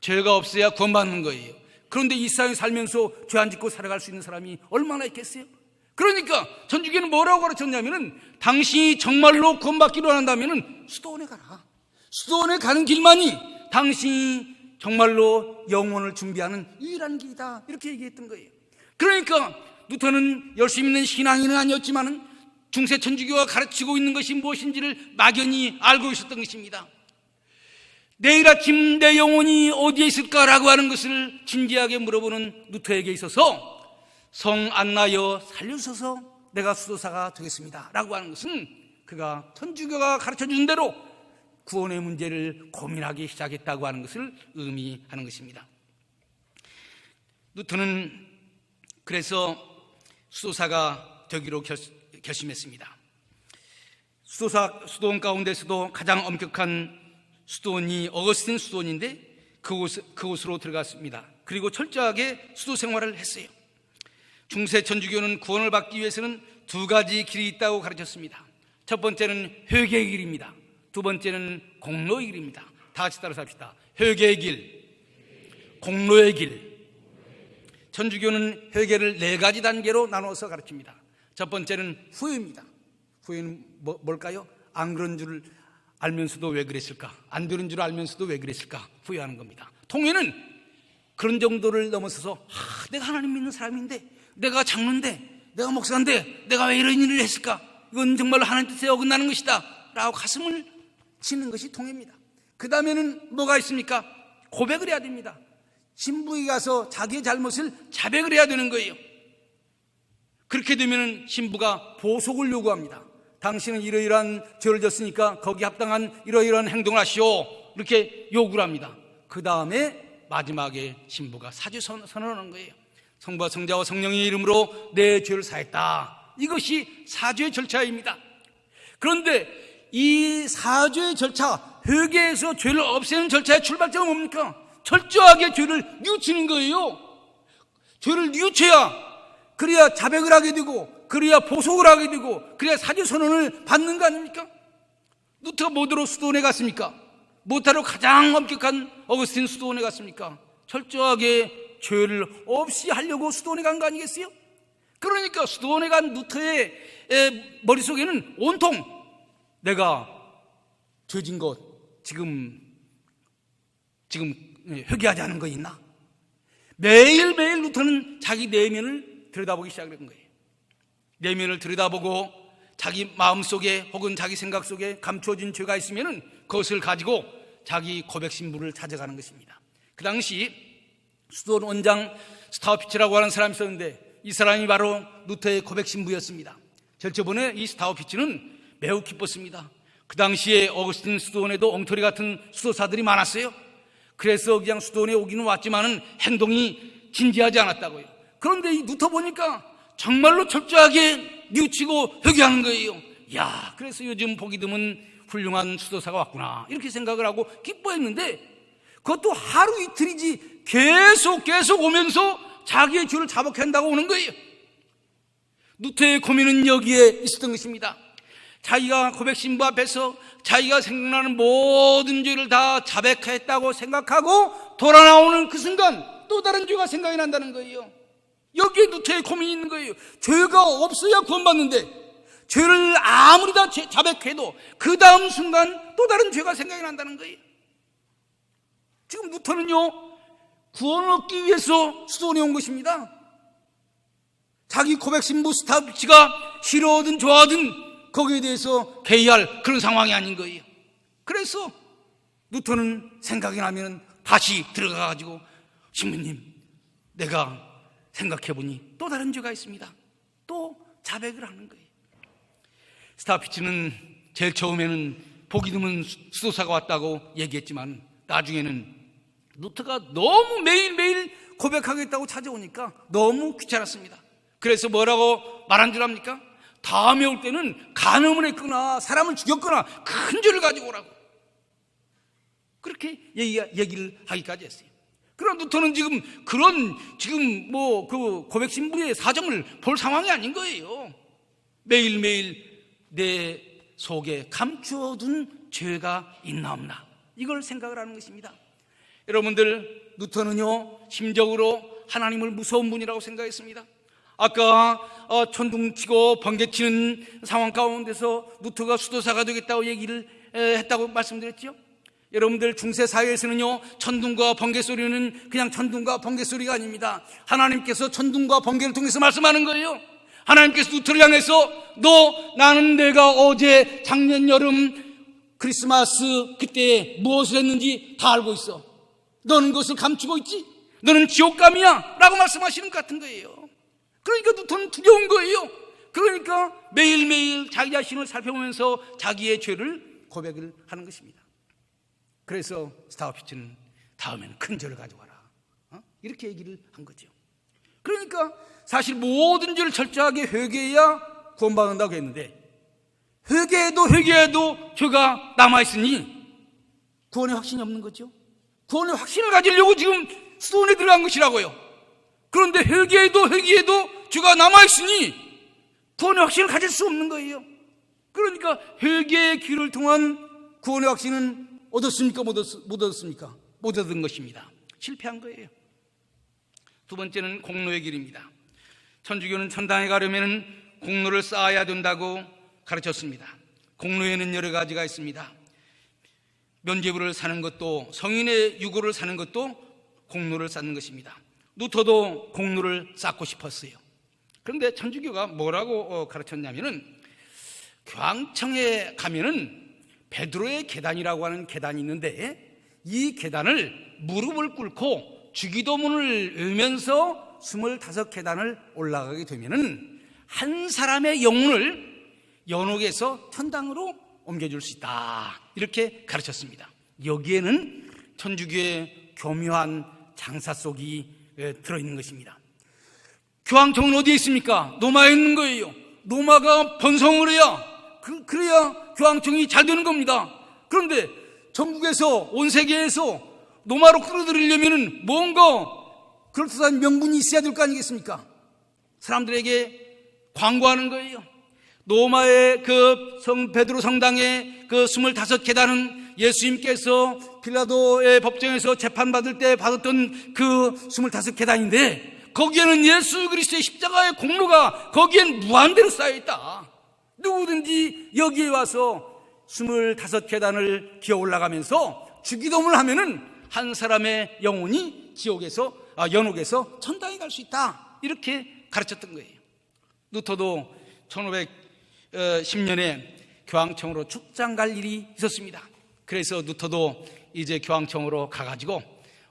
Speaker 1: 죄가 없어야 구원받는 거예요. 그런데 이 세상에 살면서 죄 안 짓고 살아갈 수 있는 사람이 얼마나 있겠어요? 그러니까 천주교는 뭐라고 가르쳤냐면은 당신이 정말로 구원받기로 한다면은 수도원에 가라. 수도원에 가는 길만이 당신이 정말로 영혼을 준비하는 유일한 길이다. 이렇게 얘기했던 거예요. 그러니까 루터는 열심히 있는 신앙인은 아니었지만은 중세 천주교가 가르치고 있는 것이 무엇인지를 막연히 알고 있었던 것입니다. 내일 아침 내 영혼이 어디에 있을까라고 하는 것을 진지하게 물어보는 루터에게 있어서 성 안나여 살려주셔서 내가 수도사가 되겠습니다 라고 하는 것은 그가 천주교가 가르쳐준 대로 구원의 문제를 고민하기 시작했다고 하는 것을 의미하는 것입니다. 루터는 그래서 수도사가 되기로 결심했습니다. 수도원 가운데서도 가장 엄격한 수도원이 어거스틴 수도원인데 그곳으로 들어갔습니다. 그리고 철저하게 수도 생활을 했어요. 중세 천주교는 구원을 받기 위해서는 두 가지 길이 있다고 가르쳤습니다. 첫 번째는 회개의 길입니다. 두 번째는 공로의 길입니다. 다 같이 따라서 합시다. 회개의 길, 공로의 길. 천주교는 회개를 네 가지 단계로 나눠서 가르칩니다. 첫 번째는 후회입니다. 후회는 뭘까요? 안 그런 줄 알면서도 왜 그랬을까? 안 되는 줄 알면서도 왜 그랬을까? 후회하는 겁니다. 통회는 그런 정도를 넘어서서 내가 하나님 믿는 사람인데, 내가 장로인데, 내가 목사인데 내가 왜 이런 일을 했을까? 이건 정말로 하나님 뜻에 어긋나는 것이다 라고 가슴을 치는 것이 통회입니다. 그 다음에는 뭐가 있습니까? 고백을 해야 됩니다. 신부에게 가서 자기의 잘못을 자백을 해야 되는 거예요. 그렇게 되면 신부가 보속을 요구합니다. 당신은 이러이러한 죄를 졌으니까 거기에 합당한 이러이러한 행동을 하시오, 이렇게 요구를 합니다. 그 다음에 마지막에 신부가 사죄 선언하는 거예요. 성부와 성자와 성령의 이름으로 내 죄를 사했다. 이것이 사죄 절차입니다. 그런데 이 사죄 절차, 회개에서 죄를 없애는 절차의 출발점은 뭡니까? 철저하게 죄를 뉘우치는 거예요. 죄를 뉘우쳐야, 그래야 자백을 하게 되고, 그래야 보속을 하게 되고, 그래야 사죄 선언을 받는 거 아닙니까? 루터가 뭐더러 수도원에 갔습니까? 뭐하러 가장 엄격한 어거스틴 수도원에 갔습니까? 철저하게 죄를 없이 하려고 수도원에 간 거 아니겠어요? 그러니까 수도원에 간 루터의 머릿속에는 온통 내가 죄진 것 지금 회개하지 않은 거 있나? 매일매일 루터는 자기 내면을 들여다보기 시작한 거예요. 내면을 들여다보고 자기 마음속에 혹은 자기 생각 속에 감추어진 죄가 있으면 그것을 가지고 자기 고백 신부를 찾아가는 것입니다. 그 당시 수도원 원장 스타우피츠라고 하는 사람이 있었는데 이 사람이 바로 루터의 고백 신부였습니다. 절저번에 이 스타우피츠는 매우 기뻤습니다. 그 당시에 어거스틴 수도원에도 엉터리 같은 수도사들이 많았어요. 그래서 그냥 수도원에 오기는 왔지만은 행동이 진지하지 않았다고요. 그런데 이 루터 보니까 정말로 철저하게 뉘우치고 회개하는 거예요. 야, 그래서 요즘 보기 드문 훌륭한 수도사가 왔구나, 이렇게 생각을 하고 기뻐했는데 그것도 하루 이틀이지 계속 오면서 자기의 죄를 자복한다고 오는 거예요. 루터의 고민은 여기에 있었던 것입니다. 자기가 고백 신부 앞에서 자기가 생각나는 모든 죄를 다 자백했다고 생각하고 돌아 나오는 그 순간 또 다른 죄가 생각이 난다는 거예요. 여기에 루터의 고민이 있는 거예요. 죄가 없어야 구원받는데 죄를 아무리 다 자백해도 그 다음 순간 또 다른 죄가 생각이 난다는 거예요. 지금 루터는요, 구원을 얻기 위해서 수도원에 온 것입니다. 자기 고백 신부 스타우피츠가 싫어하든 좋아하든 거기에 대해서 개의할 그런 상황이 아닌 거예요. 그래서 루터는 생각이 나면 다시 들어가가지고 신부님, 내가 생각해보니 또 다른 죄가 있습니다. 또 자백을 하는 거예요. 스타우피츠는 제일 처음에는 보기 드문 수도사가 왔다고 얘기했지만 나중에는 루터가 너무 매일매일 고백하겠다고 찾아오니까 너무 귀찮았습니다. 그래서 뭐라고 말한 줄 압니까? 다음에 올 때는 간음을 했거나 사람을 죽였거나 큰 죄를 가지고 오라고, 그렇게 얘기를 하기까지 했어요. 그러나 루터는 지금 그 고백 신부의 사정을 볼 상황이 아닌 거예요. 매일매일 내 속에 감추어둔 죄가 있나 없나, 이걸 생각을 하는 것입니다. 여러분들, 루터는요 심적으로 하나님을 무서운 분이라고 생각했습니다. 아까 천둥치고 번개치는 상황 가운데서 루터가 수도사가 되겠다고 얘기를 했다고 말씀드렸죠. 여러분들 중세 사회에서는요 천둥과 번개 소리는 그냥 천둥과 번개 소리가 아닙니다. 하나님께서 천둥과 번개를 통해서 말씀하는 거예요. 하나님께서 루터를 향해서 나는 내가 어제 작년 여름 크리스마스 그때 무엇을 했는지 다 알고 있어. 너는 그것을 감추고 있지? 너는 지옥감이야 라고 말씀하시는 것 같은 거예요. 그러니까 루터는 두려운 거예요. 그러니까 매일매일 자기 자신을 살펴보면서 자기의 죄를 고백을 하는 것입니다. 그래서 스타우피츠는 다음에는 큰 죄를 가져와라 이렇게 얘기를 한 거죠. 그러니까 사실 모든 죄를 철저하게 회개해야 구원받는다고 했는데 회개해도 죄가 남아있으니 구원의 확신이 없는 거죠. 구원의 확신을 가지려고 지금 수도원에 들어간 것이라고요. 그런데 회개해도 죄가 남아있으니 구원의 확신을 가질 수 없는 거예요. 그러니까 회개의 길을 통한 구원의 확신은 얻었습니까? 못 얻었습니까? 못 얻은 것입니다. 실패한 거예요. 두 번째는 공로의 길입니다. 천주교는 천당에 가려면 공로를 쌓아야 된다고 가르쳤습니다. 공로에는 여러 가지가 있습니다. 면죄부를 사는 것도, 성인의 유고를 사는 것도 공로를 쌓는 것입니다. 루터도 공로를 쌓고 싶었어요. 그런데 천주교가 뭐라고 가르쳤냐면은 교황청에 가면은 베드로의 계단이라고 하는 계단이 있는데 이 계단을 무릎을 꿇고 주기도문을 외우면서 25계단을 올라가게 되면은 한 사람의 영혼을 연옥에서 천당으로 옮겨줄 수 있다 이렇게 가르쳤습니다. 여기에는 천주교의 교묘한 장사 속이 들어있는 것입니다. 교황청은 어디에 있습니까? 로마에 있는 거예요. 로마가 번성을 해야 그래야 교황청이 잘 되는 겁니다. 그런데 전국에서 온 세계에서 로마로 끌어들이려면 뭔가 그럴듯한 명분이 있어야 될 거 아니겠습니까? 사람들에게 광고하는 거예요. 로마의 그 성 베드로 성당의 그 25계단은 예수님께서 빌라도의 법정에서 재판받을 때 받았던 그 25계단인데 거기에는 예수 그리스도의 십자가의 공로가 거기엔 무한대로 쌓여있다. 누구든지 여기에 와서 25계단을 기어 올라가면서 주기도문을 하면은 한 사람의 영혼이 연옥에서 천당에 갈 수 있다 이렇게 가르쳤던 거예요. 루터도 1510년에 교황청으로 출장 갈 일이 있었습니다. 그래서 루터도 이제 교황청으로 가가지고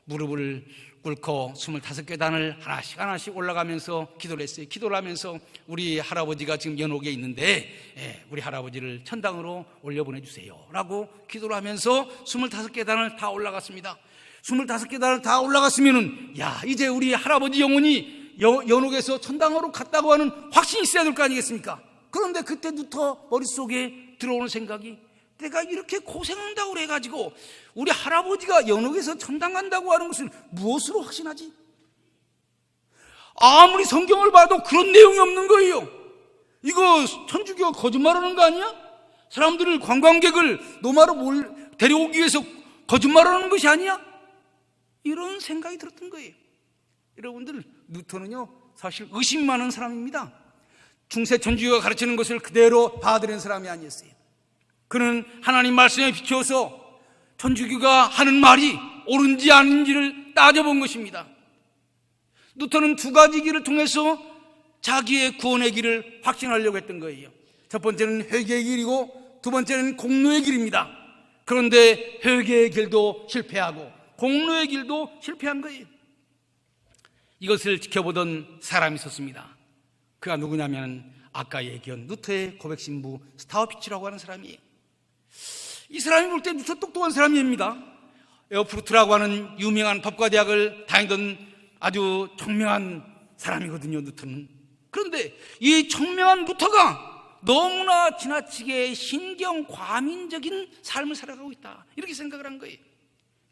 Speaker 1: 무릎을 꿇고 25계단을 하나씩 올라가면서 기도를 했어요. 기도를 하면서 우리 할아버지가 지금 연옥에 있는데 우리 할아버지를 천당으로 올려보내주세요 라고 기도를 하면서 25계단을 다 올라갔습니다. 25계단을 다 올라갔으면은 이제 우리 할아버지 영혼이 연옥에서 천당으로 갔다고 하는 확신이 있어야 될 거 아니겠습니까? 그런데 그때 루터 머릿속에 들어오는 생각이 내가 이렇게 고생한다고 해가지고 우리 할아버지가 연옥에서 천당 간다고 하는 것을 무엇으로 확신하지? 아무리 성경을 봐도 그런 내용이 없는 거예요. 이거 천주교가 거짓말하는 거 아니야? 사람들을 관광객을 로마로 데려오기 위해서 거짓말하는 것이 아니야? 이런 생각이 들었던 거예요. 여러분들 루터는요 사실 의심이 많은 사람입니다. 중세 천주교가 가르치는 것을 그대로 받아들이는 사람이 아니었어요. 그는 하나님 말씀에 비추어서 천주교가 하는 말이 옳은지 아닌지를 따져본 것입니다. 루터는 두 가지 길을 통해서 자기의 구원의 길을 확신하려고 했던 거예요. 첫 번째는 회개의 길이고 두 번째는 공로의 길입니다. 그런데 회개의 길도 실패하고 공로의 길도 실패한 거예요. 이것을 지켜보던 사람이 있었습니다. 그가 누구냐면 아까 얘기한 루터의 고백신부 스타우피츠라고 하는 사람이에요. 이 사람이 볼 때 루터 똑똑한 사람입니다. 에어프루트라고 하는 유명한 법과대학을 다니던 아주 청명한 사람이거든요, 루터는. 그런데 이 청명한 루터가 너무나 지나치게 신경과민적인 삶을 살아가고 있다 이렇게 생각을 한 거예요.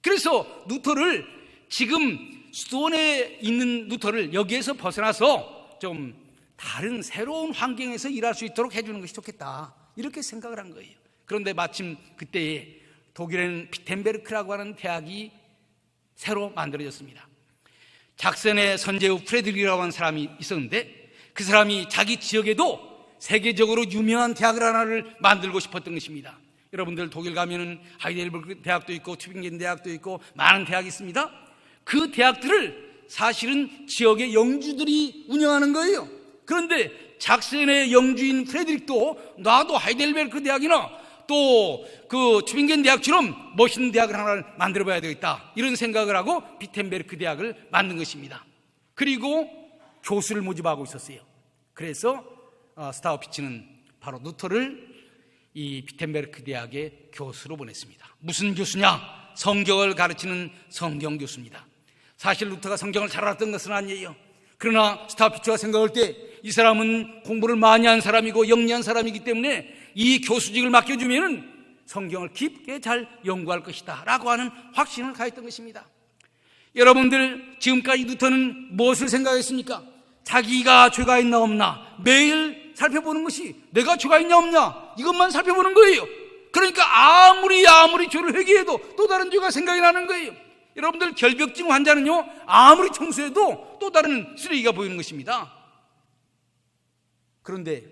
Speaker 1: 그래서 루터를 지금 수도원에 있는 루터를 여기에서 벗어나서 좀 다른 새로운 환경에서 일할 수 있도록 해주는 것이 좋겠다 이렇게 생각을 한 거예요. 그런데 마침 그때에 독일에는 비텐베르크라고 하는 대학이 새로 만들어졌습니다. 작센의 선제후 프레드릭이라고 하는 사람이 있었는데 그 사람이 자기 지역에도 세계적으로 유명한 대학을 하나를 만들고 싶었던 것입니다. 여러분들 독일 가면은 하이델베르크 대학도 있고 튜빙겐 대학도 있고 많은 대학이 있습니다. 그 대학들을 사실은 지역의 영주들이 운영하는 거예요. 그런데 작센의 영주인 프레드릭도 나도 하이델베르크 대학이나 또 그 튜빙겐 대학처럼 멋있는 대학을 하나를 만들어 봐야 되겠다, 이런 생각을 하고 비텐베르크 대학을 만든 것입니다. 그리고 교수를 모집하고 있었어요. 그래서 스타우피츠는 바로 루터를 이 비텐베르크 대학의 교수로 보냈습니다. 무슨 교수냐? 성경을 가르치는 성경 교수입니다. 사실 루터가 성경을 잘 알았던 것은 아니에요. 그러나 스타우피츠가 생각할 때 이 사람은 공부를 많이 한 사람이고 영리한 사람이기 때문에 이 교수직을 맡겨주면 성경을 깊게 잘 연구할 것이다 라고 하는 확신을 가졌던 것입니다. 여러분들, 지금까지 루터는 무엇을 생각했습니까? 자기가 죄가 있나 없나 매일 살펴보는 것이, 내가 죄가 있냐 없냐 이것만 살펴보는 거예요. 그러니까 아무리 죄를 회개해도 또 다른 죄가 생각이 나는 거예요. 여러분들, 결벽증 환자는요, 아무리 청소해도 또 다른 쓰레기가 보이는 것입니다. 그런데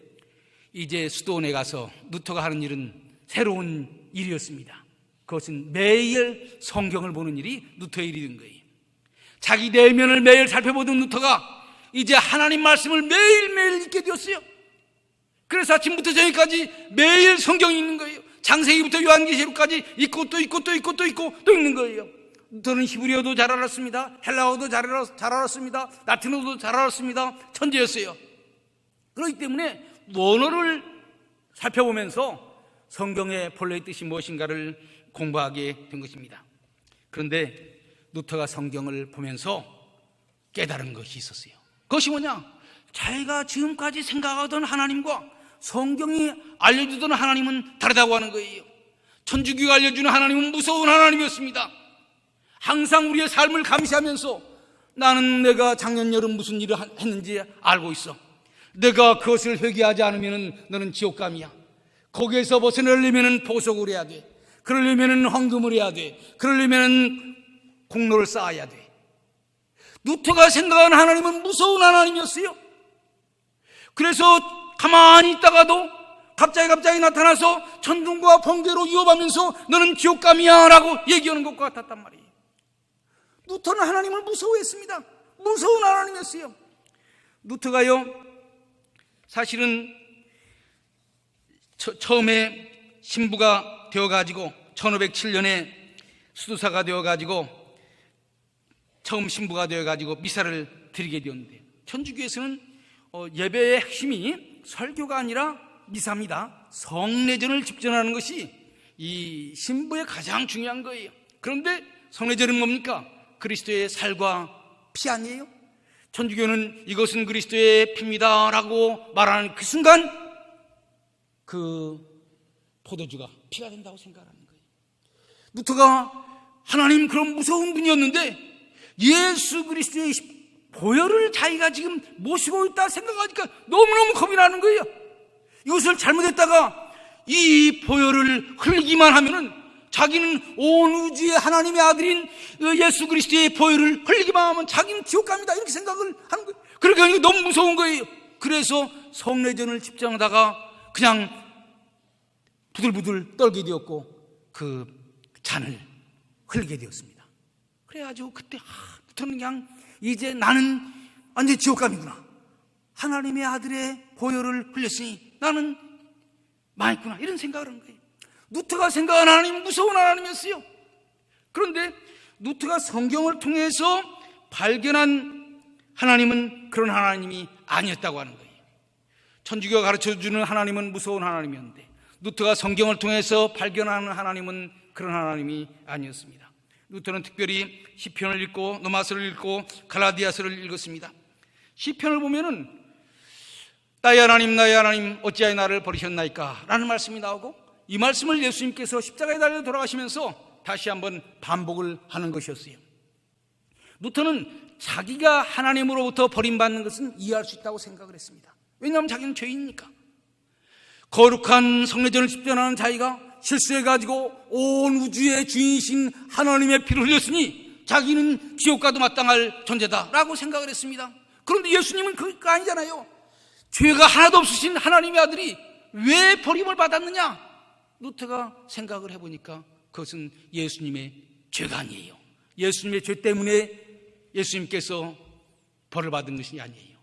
Speaker 1: 이제 수도원에 가서 루터가 하는 일은 새로운 일이었습니다. 그것은 매일 성경을 보는 일이 루터의 일이 된 거예요. 자기 내면을 매일 살펴보던 루터가 이제 하나님 말씀을 매일매일 읽게 되었어요. 그래서 아침부터 저녁까지 매일 성경이 있는 거예요. 창세기부터 요한계시록까지 읽고 또 읽고 또 읽고 또 읽고 또 읽는 거예요. 루터는 히브리어도 잘 알았습니다. 헬라어도 잘 알았습니다. 라틴어도 잘 알았습니다. 천재였어요. 그렇기 때문에 원어를 살펴보면서 성경의 본래의 뜻이 무엇인가를 공부하게 된 것입니다. 그런데 루터가 성경을 보면서 깨달은 것이 있었어요. 그것이 뭐냐? 자기가 지금까지 생각하던 하나님과 성경이 알려주던 하나님은 다르다고 하는 거예요. 천주교가 알려주는 하나님은 무서운 하나님이었습니다. 항상 우리의 삶을 감시하면서 나는 내가 작년 여름 무슨 일을 했는지 알고 있어. 내가 그것을 회개하지 않으면 너는 지옥감이야. 거기에서 벗어나려면 보석을 해야 돼. 그러려면 헌금을 해야 돼. 그러려면 공로를 쌓아야 돼. 루터가 생각하는 하나님은 무서운 하나님이었어요. 그래서 가만히 있다가도 갑자기 나타나서 천둥과 번개로 위협하면서 너는 지옥감이야 라고 얘기하는 것과 같았단 말이에요. 루터는 하나님을 무서워했습니다. 무서운 하나님이었어요. 루터가요, 사실은 처음에 신부가 되어가지고 1507년에 수도사가 되어가지고 처음 신부가 되어가지고 미사를 드리게 되었는데, 천주교에서는 예배의 핵심이 설교가 아니라 미사입니다. 성례전을 집전하는 것이 이 신부의 가장 중요한 거예요. 그런데 성례전은 뭡니까? 그리스도의 살과 피 아니에요? 천주교는 이것은 그리스도의 피입니다 라고 말하는 그 순간 그 포도주가 피가 된다고 생각하는 거예요. 루터가 하나님 그런 무서운 분이었는데 예수 그리스도의 보혈을 자기가 지금 모시고 있다 생각하니까 너무너무 겁이 나는 거예요. 이것을 잘못했다가 이 보혈을 흘리기만 하면은 자기는 온 우주의 하나님의 아들인 예수 그리스도의 보혈을 흘리기만 하면 자기는 지옥 갑니다, 이렇게 생각을 하는 거예요. 그러니까 너무 무서운 거예요. 그래서 성례전을 집정하다가 그냥 부들부들 떨게 되었고 그 잔을 흘리게 되었습니다. 그래가지고 그때 저는 그냥 이제 나는 완전 지옥감이구나. 하나님의 아들의 보혈을 흘렸으니 나는 망했구나, 이런 생각을 한 거예요. 루터가 생각하는 하나님은 무서운 하나님이었어요. 그런데 루터가 성경을 통해서 발견한 하나님은 그런 하나님이 아니었다고 하는 거예요. 천주교가 가르쳐주는 하나님은 무서운 하나님이었는데 루터가 성경을 통해서 발견하는 하나님은 그런 하나님이 아니었습니다. 루터는 특별히 시편을 읽고 노마서를 읽고 갈라디아서를 읽었습니다. 시편을 보면은 나의 하나님 어찌하여 나를 버리셨나이까 라는 말씀이 나오고, 이 말씀을 예수님께서 십자가에 달려 돌아가시면서 다시 한번 반복을 하는 것이었어요. 루터는 자기가 하나님으로부터 버림받는 것은 이해할 수 있다고 생각을 했습니다. 왜냐하면 자기는 죄인이니까. 거룩한 성례전을 집전하는 자기가 실수해가지고 온 우주의 주인이신 하나님의 피를 흘렸으니 자기는 지옥과도 마땅할 존재다라고 생각을 했습니다. 그런데 예수님은 그거 아니잖아요. 죄가 하나도 없으신 하나님의 아들이 왜 버림을 받았느냐? 루터가 생각을 해보니까 그것은 예수님의 죄가 아니에요. 예수님의 죄 때문에 예수님께서 벌을 받은 것이 아니에요.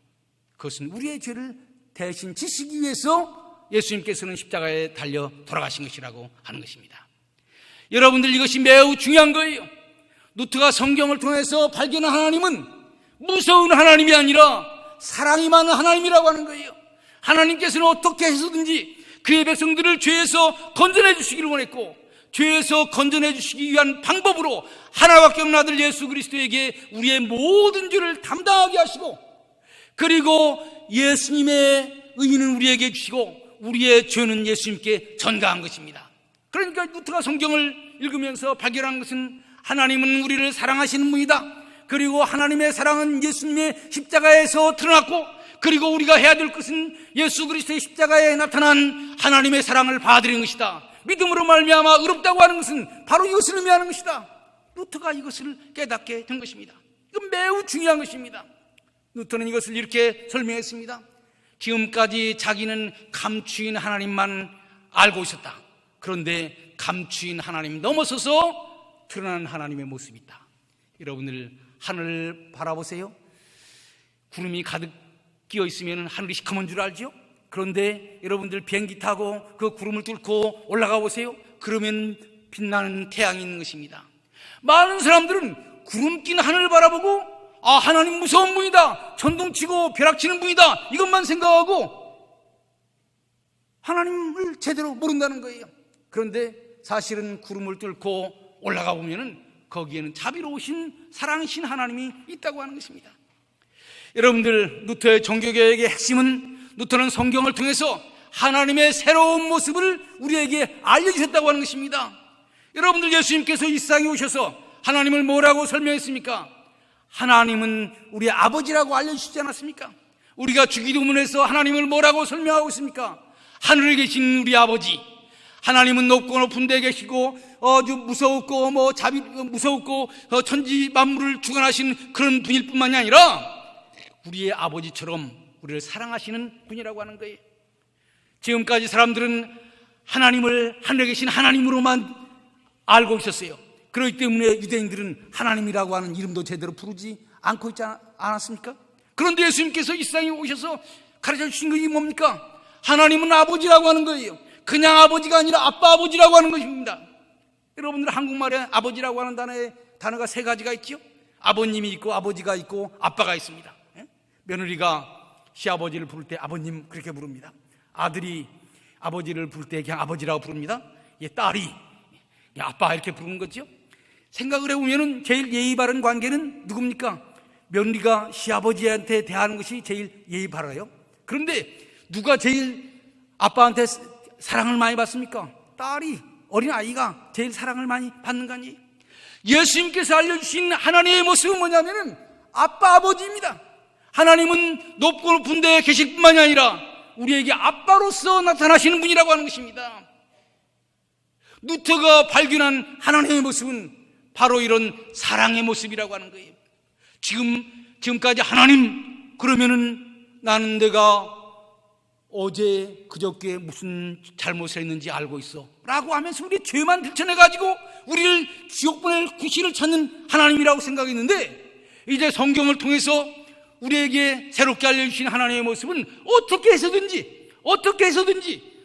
Speaker 1: 그것은 우리의 죄를 대신 지시기 위해서 예수님께서는 십자가에 달려 돌아가신 것이라고 하는 것입니다. 여러분들, 이것이 매우 중요한 거예요. 루터가 성경을 통해서 발견한 하나님은 무서운 하나님이 아니라 사랑이 많은 하나님이라고 하는 거예요. 하나님께서는 어떻게 해서든지 그의 백성들을 죄에서 건져내 주시기를 원했고, 죄에서 건져내 주시기 위한 방법으로 하나밖에 없는 아들 예수 그리스도에게 우리의 모든 죄를 담당하게 하시고, 그리고 예수님의 의의는 우리에게 주시고 우리의 죄는 예수님께 전가한 것입니다. 그러니까 루터가 성경을 읽으면서 발견한 것은 하나님은 우리를 사랑하시는 분이다. 그리고 하나님의 사랑은 예수님의 십자가에서 드러났고, 그리고 우리가 해야 될 것은 예수 그리스도의 십자가에 나타난 하나님의 사랑을 받아들이는 것이다. 믿음으로 말미암아 의롭다고 하는 것은 바로 이것을 의미하는 것이다. 루터가 이것을 깨닫게 된 것입니다. 이건 매우 중요한 것입니다. 루터는 이것을 이렇게 설명했습니다. 지금까지 자기는 감추인 하나님만 알고 있었다. 그런데 감추인 하나님 넘어서서 드러나는 하나님의 모습이 있다. 여러분들, 하늘을 바라보세요. 구름이 가득 끼어 있으면 하늘이 시커먼 줄 알죠? 그런데 여러분들 비행기 타고 그 구름을 뚫고 올라가 보세요. 그러면 빛나는 태양이 있는 것입니다. 많은 사람들은 구름 낀 하늘을 바라보고, 아, 하나님 무서운 분이다, 천둥치고 벼락치는 분이다, 이것만 생각하고 하나님을 제대로 모른다는 거예요. 그런데 사실은 구름을 뚫고 올라가 보면은 거기에는 자비로우신 사랑이신 하나님이 있다고 하는 것입니다. 여러분들, 루터의 종교개혁의 핵심은, 루터는 성경을 통해서 하나님의 새로운 모습을 우리에게 알려주셨다고 하는 것입니다. 여러분들, 예수님께서 이 세상에 오셔서 하나님을 뭐라고 설명했습니까? 하나님은 우리의 아버지라고 알려주시지 않았습니까? 우리가 주기도문에서 하나님을 뭐라고 설명하고 있습니까? 하늘에 계신 우리 아버지, 하나님은 높고 높은 데 계시고 아주 무서웠고 무서웠고 천지 만물을 주관하시는 그런 분일 뿐만이 아니라 우리의 아버지처럼 우리를 사랑하시는 분이라고 하는 거예요. 지금까지 사람들은 하나님을 하늘에 계신 하나님으로만 알고 있었어요. 그렇기 때문에 유대인들은 하나님이라고 하는 이름도 제대로 부르지 않고 있지 않았습니까? 그런데 예수님께서 이 세상에 오셔서 가르쳐 주신 것이 뭡니까? 하나님은 아버지라고 하는 거예요. 그냥 아버지가 아니라 아빠 아버지라고 하는 것입니다. 여러분들, 한국말에 아버지라고 하는 단어가 세 가지가 있죠. 아버님이 있고 아버지가 있고 아빠가 있습니다. 며느리가 시아버지를 부를 때 아버님 그렇게 부릅니다. 아들이 아버지를 부를 때 그냥 아버지라고 부릅니다. 딸이 아빠 이렇게 부르는 거죠. 생각을 해보면 제일 예의 바른 관계는 누굽니까? 며느리가 시아버지한테 대하는 것이 제일 예의 바라요. 그런데 누가 제일 아빠한테 사랑을 많이 받습니까? 딸이, 어린아이가 제일 사랑을 많이 받는 거 아니에요? 예수님께서 알려주신 하나님의 모습은 뭐냐면은 아빠 아버지입니다. 하나님은 높고 높은 데에 계실 뿐만이 아니라 우리에게 아빠로서 나타나시는 분이라고 하는 것입니다. 루터가 발견한 하나님의 모습은 바로 이런 사랑의 모습이라고 하는 거예요. 지금까지 하나님, 그러면은 나는 내가 어제 그저께 무슨 잘못을 했는지 알고 있어 라고 하면서 우리 죄만 들춰내가지고 우리를 지옥 보낼 구실을 찾는 하나님이라고 생각했는데, 이제 성경을 통해서 우리에게 새롭게 알려주신 하나님의 모습은 어떻게 해서든지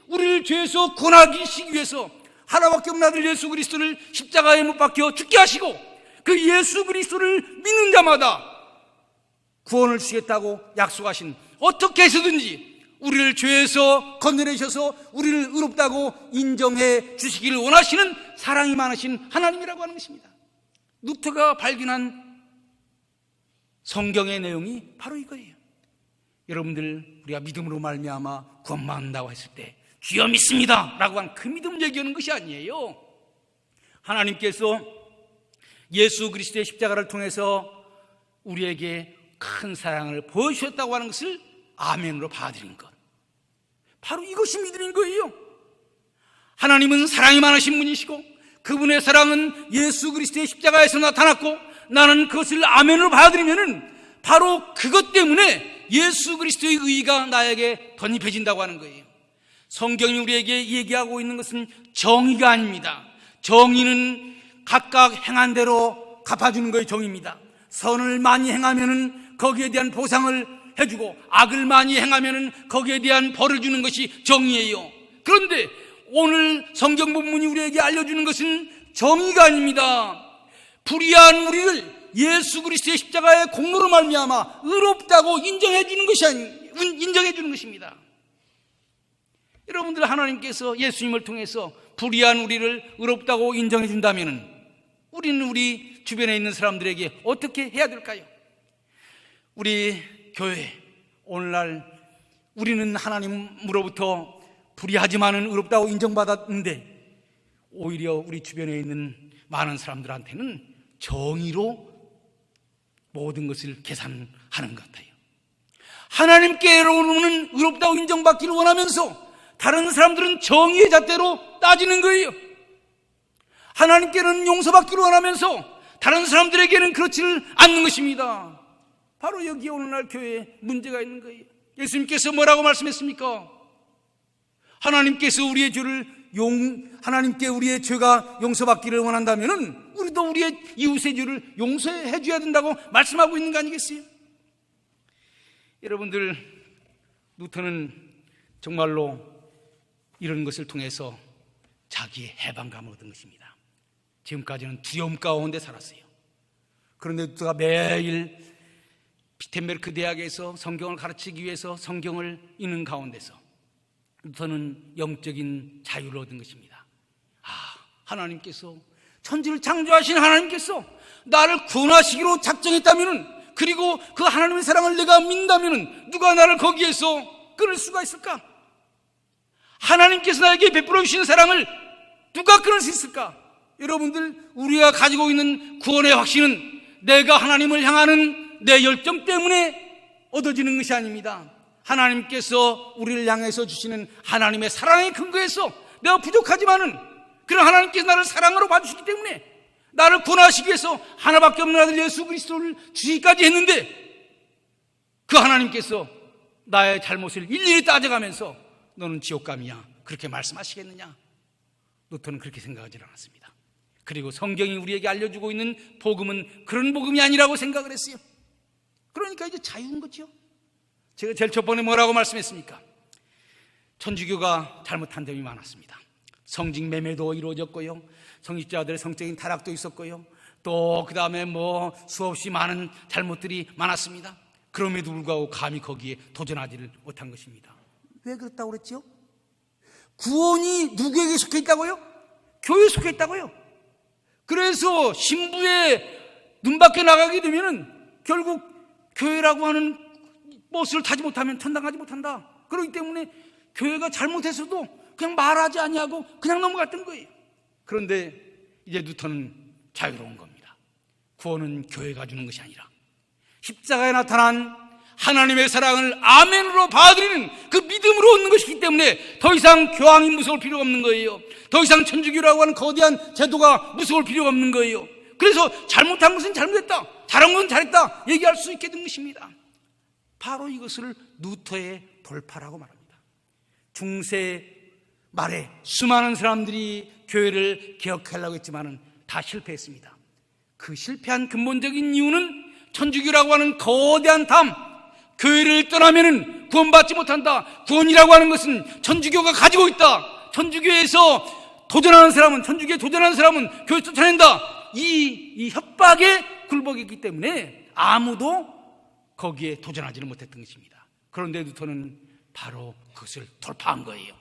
Speaker 1: 우리를 죄에서 구원하기 위해서 하나밖에 없는 아들 예수 그리스도를 십자가에 못 박혀 죽게 하시고, 그 예수 그리스도를 믿는 자마다 구원을 주시겠다고 약속하신, 어떻게 해서든지 우리를 죄에서 건져내셔서 우리를 의롭다고 인정해 주시기를 원하시는 사랑이 많으신 하나님이라고 하는 것입니다. 루터가 발견한 성경의 내용이 바로 이거예요. 여러분들, 우리가 믿음으로 말미암아 구원받는다고 했을 때 주여 믿습니다 라고 한 그 믿음 얘기하는 것이 아니에요. 하나님께서 예수 그리스도의 십자가를 통해서 우리에게 큰 사랑을 보여주셨다고 하는 것을 아멘으로 받아들인 것, 바로 이것이 믿음인 거예요. 하나님은 사랑이 많으신 분이시고 그분의 사랑은 예수 그리스도의 십자가에서 나타났고, 나는 그것을 아멘으로 받아들이면은 바로 그것 때문에 예수 그리스도의 의의가 나에게 덧입혀진다고 하는 거예요. 성경이 우리에게 얘기하고 있는 것은 정의가 아닙니다. 정의는 각각 행한 대로 갚아주는 것이 정의입니다. 선을 많이 행하면은 거기에 대한 보상을 해주고 악을 많이 행하면은 거기에 대한 벌을 주는 것이 정의예요. 그런데 오늘 성경 본문이 우리에게 알려주는 것은 정의가 아닙니다. 불의한 우리를 예수 그리스도의 십자가의 공로로 말미암아 의롭다고 인정해 주는 것입니다. 여러분들, 하나님께서 예수님을 통해서 불의한 우리를 의롭다고 인정해 준다면 우리는 우리 주변에 있는 사람들에게 어떻게 해야 될까요? 우리 교회, 오늘날 우리는 하나님으로부터 불의하지만은 의롭다고 인정받았는데 오히려 우리 주변에 있는 많은 사람들한테는 정의로 모든 것을 계산하는 것 같아요. 하나님께로는 의롭다고 인정받기를 원하면서 다른 사람들은 정의의 잣대로 따지는 거예요. 하나님께는 용서받기를 원하면서 다른 사람들에게는 그렇지를 않는 것입니다. 바로 여기에 오늘날 교회에 문제가 있는 거예요. 예수님께서 뭐라고 말씀했습니까? 하나님께서 하나님께 우리의 죄가 용서받기를 원한다면은 우리도 우리의 이웃의 죄를 용서해 줘야 된다고 말씀하고 있는 거 아니겠어요? 여러분들, 루터는 정말로 이런 것을 통해서 자기의 해방감을 얻은 것입니다. 지금까지는 두려움 가운데 살았어요. 그런데 루터가 매일 비텐베르크 대학에서 성경을 가르치기 위해서 성경을 읽는 가운데서 루터는 영적인 자유를 얻은 것입니다. 하나님께서, 천지를 창조하신 하나님께서 나를 구원하시기로 작정했다면, 그리고 그 하나님의 사랑을 내가 믿는다면 누가 나를 거기에서 끊을 수가 있을까? 하나님께서 나에게 베풀어 주신 사랑을 누가 끊을 수 있을까? 여러분들, 우리가 가지고 있는 구원의 확신은 내가 하나님을 향하는 내 열정 때문에 얻어지는 것이 아닙니다. 하나님께서 우리를 향해서 주시는 하나님의 사랑의 근거에서 내가 부족하지만은 그런 하나님께서 나를 사랑으로 봐주시기 때문에 나를 구원하시기 위해서 하나밖에 없는 아들 예수 그리스도를 주시기까지 했는데, 그 하나님께서 나의 잘못을 일일이 따져가면서 너는 지옥감이야, 그렇게 말씀하시겠느냐? 루터는 그렇게 생각하지 않았습니다. 그리고 성경이 우리에게 알려주고 있는 복음은 그런 복음이 아니라고 생각을 했어요. 그러니까 이제 자유인 거죠. 제가 제일 첫 번에 뭐라고 말씀했습니까? 천주교가 잘못한 점이 많았습니다. 성직 매매도 이루어졌고요, 성직자들의 성적인 타락도 있었고요, 또 그 다음에 수없이 많은 잘못들이 많았습니다. 그럼에도 불구하고 감히 거기에 도전하지를 못한 것입니다. 왜 그렇다고 그랬죠? 구원이 누구에게 속해 있다고요? 교회에 속해 있다고요. 그래서 신부의 눈 밖에 나가게 되면 결국 교회라고 하는 버스를 타지 못하면 천당 가지 못한다. 그렇기 때문에 교회가 잘못했어도 그냥 말하지 아니하고 그냥 넘어갔던 거예요. 그런데 이제 루터는 자유로운 겁니다. 구원은 교회가 주는 것이 아니라 십자가에 나타난 하나님의 사랑을 아멘으로 받아들이는 그 믿음으로 얻는 것이기 때문에 더 이상 교황이 무서울 필요가 없는 거예요. 더 이상 천주교라고 하는 거대한 제도가 무서울 필요가 없는 거예요. 그래서 잘못한 것은 잘못했다, 잘한 것은 잘했다 얘기할 수 있게 된 것입니다. 바로 이것을 루터의 돌파라고 말합니다. 중세 말에 수많은 사람들이 교회를 개혁하려고 했지만은 다 실패했습니다. 그 실패한 근본적인 이유는 천주교라고 하는 거대한 담, 교회를 떠나면은 구원받지 못한다, 구원이라고 하는 것은 천주교가 가지고 있다, 천주교에서 도전하는 사람은, 천주교에 도전하는 사람은 교회 쫓아낸다, 이 협박에 굴복했기 때문에 아무도 거기에 도전하지는 못했던 것입니다. 그런데 루터는 바로 그것을 돌파한 거예요.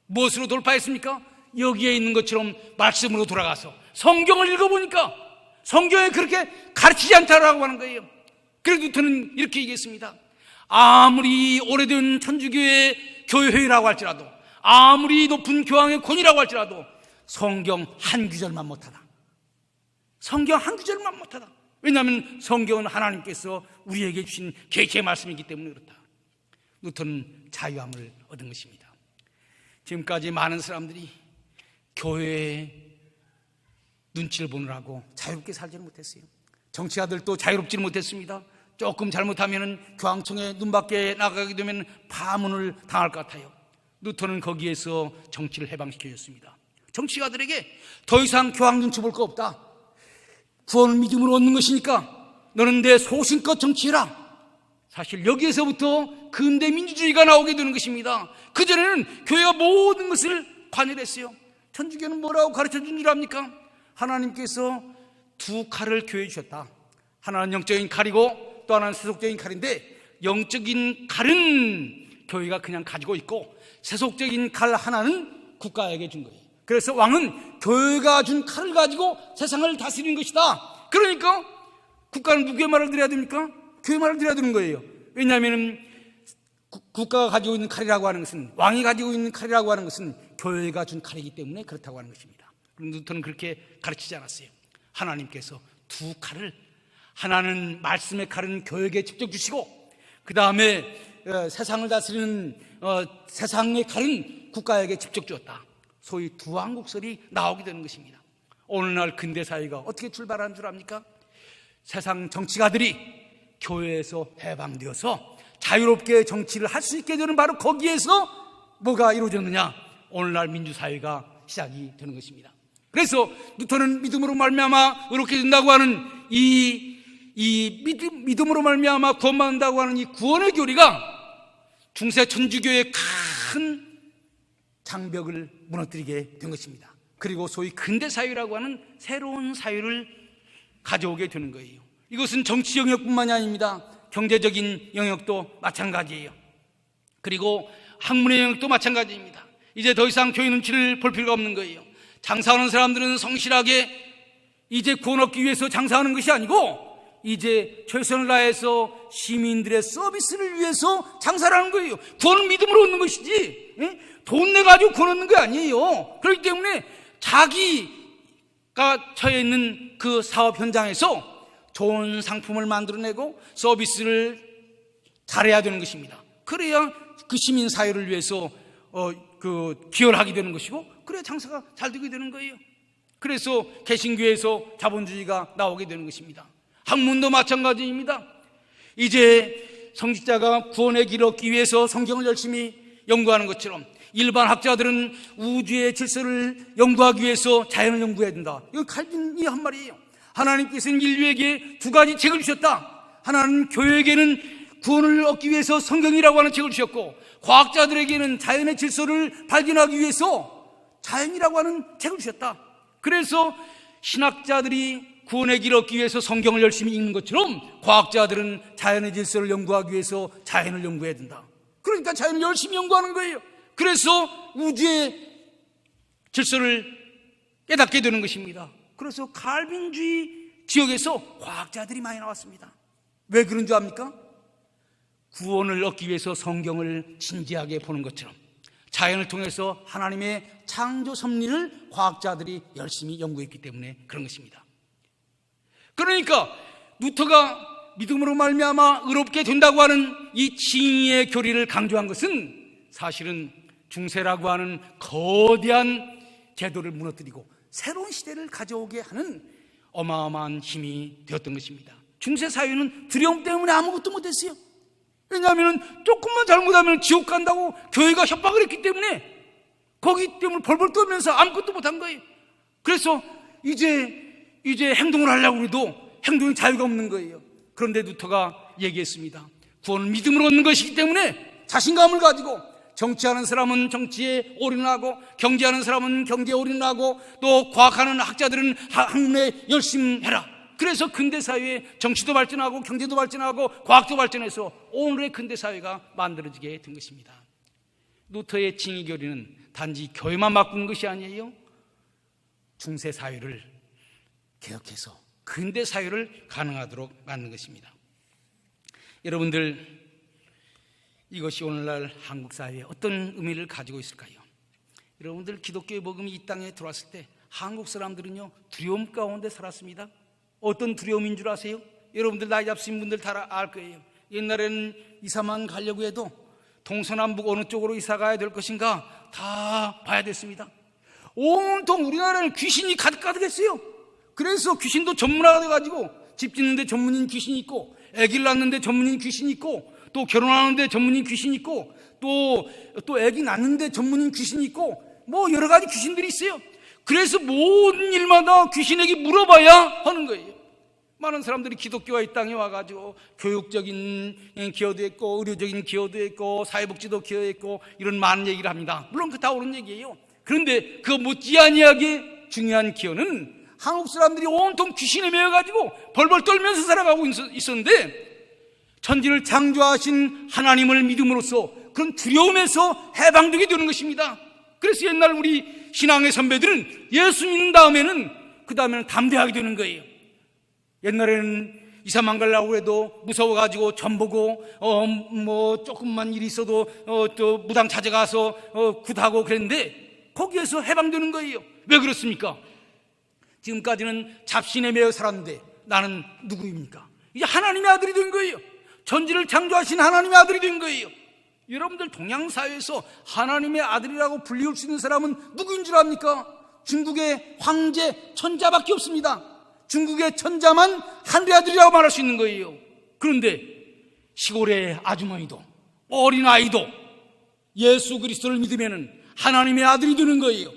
Speaker 1: 무엇으로 돌파했습니까? 여기에 있는 것처럼 말씀으로 돌아가서 성경을 읽어보니까 성경에 그렇게 가르치지 않다라고 하는 거예요. 그래서 루터는 이렇게 얘기했습니다. 아무리 오래된 천주교의 교회라고 할지라도, 아무리 높은 교황의 권위라고 할지라도 성경 한 구절만 못하다. 성경 한 구절만 못하다. 왜냐하면 성경은 하나님께서 우리에게 주신 계시의 말씀이기 때문에 그렇다. 루터는 자유함을 얻은 것입니다. 지금까지 많은 사람들이 교회의 눈치를 보느라고 자유롭게 살지는 못했어요. 정치가들도 자유롭지는 못했습니다. 조금 잘못하면 교황청에 눈밖에 나가게 되면 파문을 당할 것 같아요. 루터는 거기에서 정치를 해방시켜줬습니다. 정치가들에게 더 이상 교황 눈치 볼 거 없다. 구원을 믿음으로 얻는 것이니까 너는 내 소신껏 정치해라. 사실 여기에서부터 근대 민주주의가 나오게 되는 것입니다. 그전에는 교회가 모든 것을 관여했어요. 천주교는 뭐라고 가르쳐준 줄 압니까? 하나님께서 두 칼을 교회에 주셨다. 하나는 영적인 칼이고 또 하나는 세속적인 칼인데, 영적인 칼은 교회가 그냥 가지고 있고 세속적인 칼 하나는 국가에게 준 거예요. 그래서 왕은 교회가 준 칼을 가지고 세상을 다스리는 것이다. 그러니까 국가는 누구의 말을 들어야 됩니까? 교회 말을 들어야 되는 거예요. 왜냐하면 국가가 가지고 있는 칼이라고 하는 것은, 왕이 가지고 있는 칼이라고 하는 것은 교회가 준 칼이기 때문에 그렇다고 하는 것입니다. 루터는 그렇게 가르치지 않았어요. 하나님께서 두 칼을, 하나는 말씀의 칼은 교회에게 직접 주시고, 그 다음에 세상을 다스리는 세상의 칼은 국가에게 직접 주었다. 소위 두왕국설이 나오게 되는 것입니다. 오늘날 근대사회가 어떻게 출발한 줄 압니까? 세상 정치가들이 교회에서 해방되어서 자유롭게 정치를 할 수 있게 되는, 바로 거기에서 뭐가 이루어졌느냐? 오늘날 민주사회가 시작이 되는 것입니다. 그래서 루터는 믿음으로 말미암아 의롭게 된다고 하는 믿음으로 말미암아 구원받는다고 하는 이 구원의 교리가 중세 천주교의 큰 장벽을 무너뜨리게 된 것입니다. 그리고 소위 근대사회라고 하는 새로운 사회를 가져오게 되는 거예요. 이것은 정치 영역뿐만이 아닙니다. 경제적인 영역도 마찬가지예요. 그리고 학문의 영역도 마찬가지입니다. 이제 더 이상 교회 눈치를 볼 필요가 없는 거예요. 장사하는 사람들은 성실하게 이제 구원 얻기 위해서 장사하는 것이 아니고 이제 최선을 다해서 시민들의 서비스를 위해서 장사를 하는 거예요. 구원은 믿음으로 얻는 것이지 돈 내가지고 구원 얻는 게 아니에요. 그렇기 때문에 자기가 처해 있는 그 사업 현장에서 좋은 상품을 만들어내고 서비스를 잘해야 되는 것입니다. 그래야 그 시민 사회를 위해서 기여를 하게 되는 것이고, 그래야 장사가 잘 되게 되는 거예요. 그래서 개신교에서 자본주의가 나오게 되는 것입니다. 학문도 마찬가지입니다. 이제 성직자가 구원의 길을 얻기 위해서 성경을 열심히 연구하는 것처럼 일반 학자들은 우주의 질서를 연구하기 위해서 자연을 연구해야 된다. 이건 칼빈이 한 말이에요. 하나님께서는 인류에게 두 가지 책을 주셨다. 하나는 교회에게는 구원을 얻기 위해서 성경이라고 하는 책을 주셨고, 과학자들에게는 자연의 질서를 발견하기 위해서 자연이라고 하는 책을 주셨다. 그래서 신학자들이 구원의 길을 얻기 위해서 성경을 열심히 읽는 것처럼 과학자들은 자연의 질서를 연구하기 위해서 자연을 연구해야 된다. 그러니까 자연을 열심히 연구하는 거예요. 그래서 우주의 질서를 깨닫게 되는 것입니다. 그래서 칼빈주의 지역에서 과학자들이 많이 나왔습니다. 왜 그런 줄 압니까? 구원을 얻기 위해서 성경을 진지하게 보는 것처럼 자연을 통해서 하나님의 창조 섭리를 과학자들이 열심히 연구했기 때문에 그런 것입니다. 그러니까 루터가 믿음으로 말미암아 의롭게 된다고 하는 이 칭의의 교리를 강조한 것은 사실은 중세라고 하는 거대한 제도를 무너뜨리고 새로운 시대를 가져오게 하는 어마어마한 힘이 되었던 것입니다. 중세 사회는 두려움 때문에 아무것도 못했어요. 왜냐하면 조금만 잘못하면 지옥 간다고 교회가 협박을 했기 때문에, 거기 때문에 벌벌 떨면서 아무것도 못한 거예요. 그래서 이제 행동을 하려고 해도 행동에 자유가 없는 거예요. 그런데 루터가 얘기했습니다. 구원은 믿음으로 얻는 것이기 때문에 자신감을 가지고 정치하는 사람은 정치에 올인하고, 경제하는 사람은 경제에 올인하고, 또 과학하는 학자들은 학문에 열심히 해라. 그래서 근대사회에 정치도 발전하고 경제도 발전하고 과학도 발전해서 오늘의 근대사회가 만들어지게 된 것입니다. 루터의 칭의교리는 단지 교회만 바꾸는 것이 아니에요. 중세사회를 개혁해서 근대사회를 가능하도록 만든 것입니다. 여러분들, 이것이 오늘날 한국 사회에 어떤 의미를 가지고 있을까요? 여러분들, 기독교의 복음이 이 땅에 들어왔을 때 한국 사람들은요 두려움 가운데 살았습니다. 어떤 두려움인 줄 아세요? 여러분들 나이 잡수신 분들 다 알 거예요. 옛날에는 이사만 가려고 해도 동서남북 어느 쪽으로 이사 가야 될 것인가 다 봐야 됐습니다. 온통 우리나라는 귀신이 가득가득했어요. 그래서 귀신도 전문화가 돼가지고 집 짓는데 전문인 귀신이 있고, 아기를 낳는데 전문인 귀신이 있고, 또 결혼하는데 전문인 귀신이 있고, 또 아기 낳는데 전문인 귀신이 있고, 뭐 여러 가지 귀신들이 있어요. 그래서 모든 일마다 귀신에게 물어봐야 하는 거예요. 많은 사람들이 기독교와 이 땅에 와가지고 교육적인 기여도 있고, 의료적인 기여도 있고, 사회복지도 기여 있고, 이런 많은 얘기를 합니다. 물론 그 다 옳은 얘기예요. 그런데 그 못지않게 중요한 기여는 한국 사람들이 온통 귀신에 매여가지고 벌벌 떨면서 살아가고 있었는데, 천지를 창조하신 하나님을 믿음으로써 그런 두려움에서 해방되게 되는 것입니다. 그래서 옛날 우리 신앙의 선배들은 예수 믿는 다음에는 그 다음에는 담대하게 되는 거예요. 옛날에는 이사만 가려고 해도 무서워가지고 전 보고 뭐 조금만 일이 있어도 또 무당 찾아가서 굿하고 그랬는데, 거기에서 해방되는 거예요. 왜 그렇습니까? 지금까지는 잡신에 매여 살았는데 나는 누구입니까? 이제 하나님의 아들이 된 거예요. 천지를 창조하신 하나님의 아들이 된 거예요. 여러분들 동양사회에서 하나님의 아들이라고 불리울 수 있는 사람은 누구인 줄 압니까? 중국의 황제 천자밖에 없습니다. 중국의 천자만 하늘의 아들이라고 말할 수 있는 거예요. 그런데 시골의 아주머니도 어린아이도 예수 그리스도를 믿으면 하나님의 아들이 되는 거예요.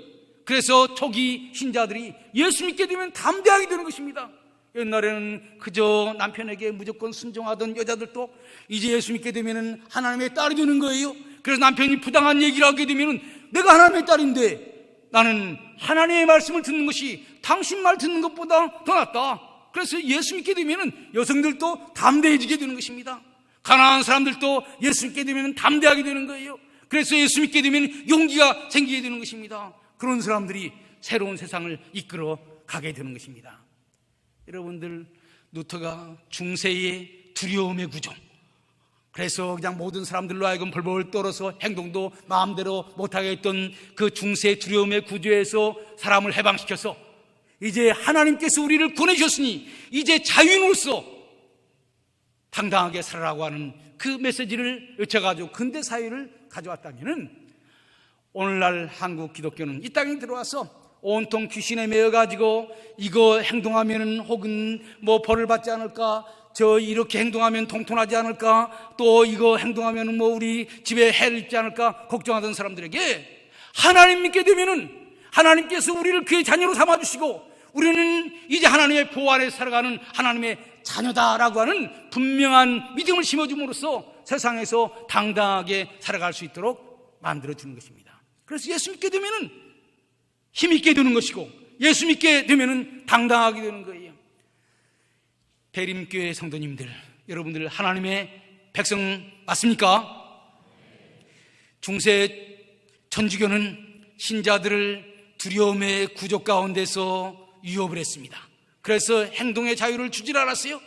Speaker 1: 그래서 초기 신자들이 예수 믿게 되면 담대하게 되는 것입니다. 옛날에는 그저 남편에게 무조건 순종하던 여자들도 이제 예수 믿게 되면 하나님의 딸이 되는 거예요. 그래서 남편이 부당한 얘기를 하게 되면 내가 하나님의 딸인데 나는 하나님의 말씀을 듣는 것이 당신 말 듣는 것보다 더 낫다. 그래서 예수 믿게 되면 여성들도 담대해지게 되는 것입니다. 가난한 사람들도 예수 믿게 되면 담대하게 되는 거예요. 그래서 예수 믿게 되면 용기가 생기게 되는 것입니다. 그런 사람들이 새로운 세상을 이끌어 가게 되는 것입니다. 여러분들, 루터가 중세의 두려움의 구조, 그래서 그냥 모든 사람들로 하여금 벌벌 떨어서 행동도 마음대로 못하게 했던 그 중세의 두려움의 구조에서 사람을 해방시켜서 이제 하나님께서 우리를 구원해주셨으니 이제 자유인으로서 당당하게 살아라고 하는 그 메시지를 외쳐가지고 근대사회를 가져왔다면, 오늘날 한국 기독교는 이 땅에 들어와서 온통 귀신에 매여가지고 이거 행동하면은 혹은 뭐 벌을 받지 않을까, 저 이렇게 행동하면 통통하지 않을까, 또 이거 행동하면은 뭐 우리 집에 해를 입지 않을까 걱정하던 사람들에게 하나님 믿게 되면은 하나님께서 우리를 그의 자녀로 삼아주시고 우리는 이제 하나님의 보호 아래 살아가는 하나님의 자녀다라고 하는 분명한 믿음을 심어줌으로써 세상에서 당당하게 살아갈 수 있도록 만들어주는 것입니다. 그래서 예수 믿게 되면은 힘있게 되는 것이고, 예수 믿게 되면은 당당하게 되는 거예요. 대림교회 성도님들, 여러분들 하나님의 백성 맞습니까? 중세 천주교는 신자들을 두려움의 구조 가운데서 유업을 했습니다. 그래서 행동의 자유를 주질 않았어요.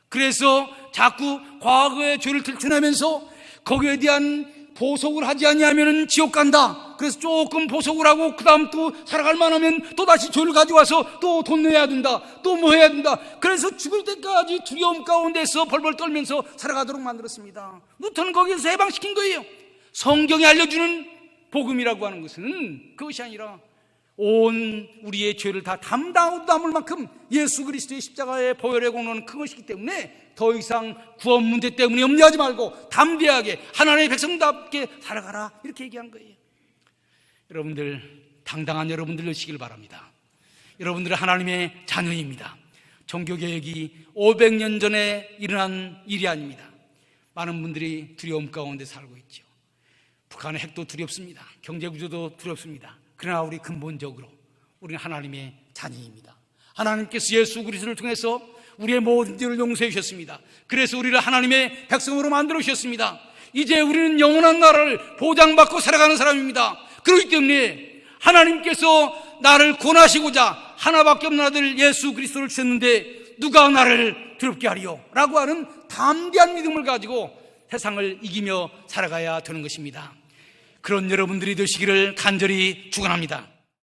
Speaker 1: 그래서 자꾸 과거의 죄를 들춰내면서 거기에 대한 보석을 하지 아니하면 지옥 간다. 그래서 조금 보석을 하고 그 다음 또 살아갈 만하면 또 다시 죄를 가져와서 또 돈 내야 된다, 또 뭐 해야 된다. 그래서 죽을 때까지 두려움 가운데서 벌벌 떨면서 살아가도록 만들었습니다. 루터는 거기에서 해방시킨 거예요. 성경이 알려주는 복음이라고 하는 것은 그것이 아니라 온 우리의 죄를 다 담당하고 남을 만큼 예수 그리스도의 십자가의 보혈의 공로는 큰 것이기 때문에 더 이상 구원 문제 때문에 염려하지 말고 담대하게 하나님의 백성답게 살아가라, 이렇게 얘기한 거예요. 여러분들, 당당한 여러분들 되시길 바랍니다. 여러분들은 하나님의 자녀입니다. 종교개혁이 500년 전에 일어난 일이 아닙니다. 많은 분들이 두려움 가운데 살고 있죠. 북한의 핵도 두렵습니다. 경제구조도 두렵습니다. 그러나 우리 근본적으로 우리는 하나님의 자녀입니다. 하나님께서 예수 그리스도를 통해서 우리의 모든 죄를 용서해 주셨습니다. 그래서 우리를 하나님의 백성으로 만들어 주셨습니다. 이제 우리는 영원한 나라를 보장받고 살아가는 사람입니다. 그렇기 때문에 하나님께서 나를 구원하시고자 하나밖에 없는 아들 예수 그리스도를 주셨는데 누가 나를 두렵게 하리요? 라고 하는 담대한 믿음을 가지고 세상을 이기며 살아가야 되는 것입니다. 그런 여러분들이 되시기를 간절히 축원합니다.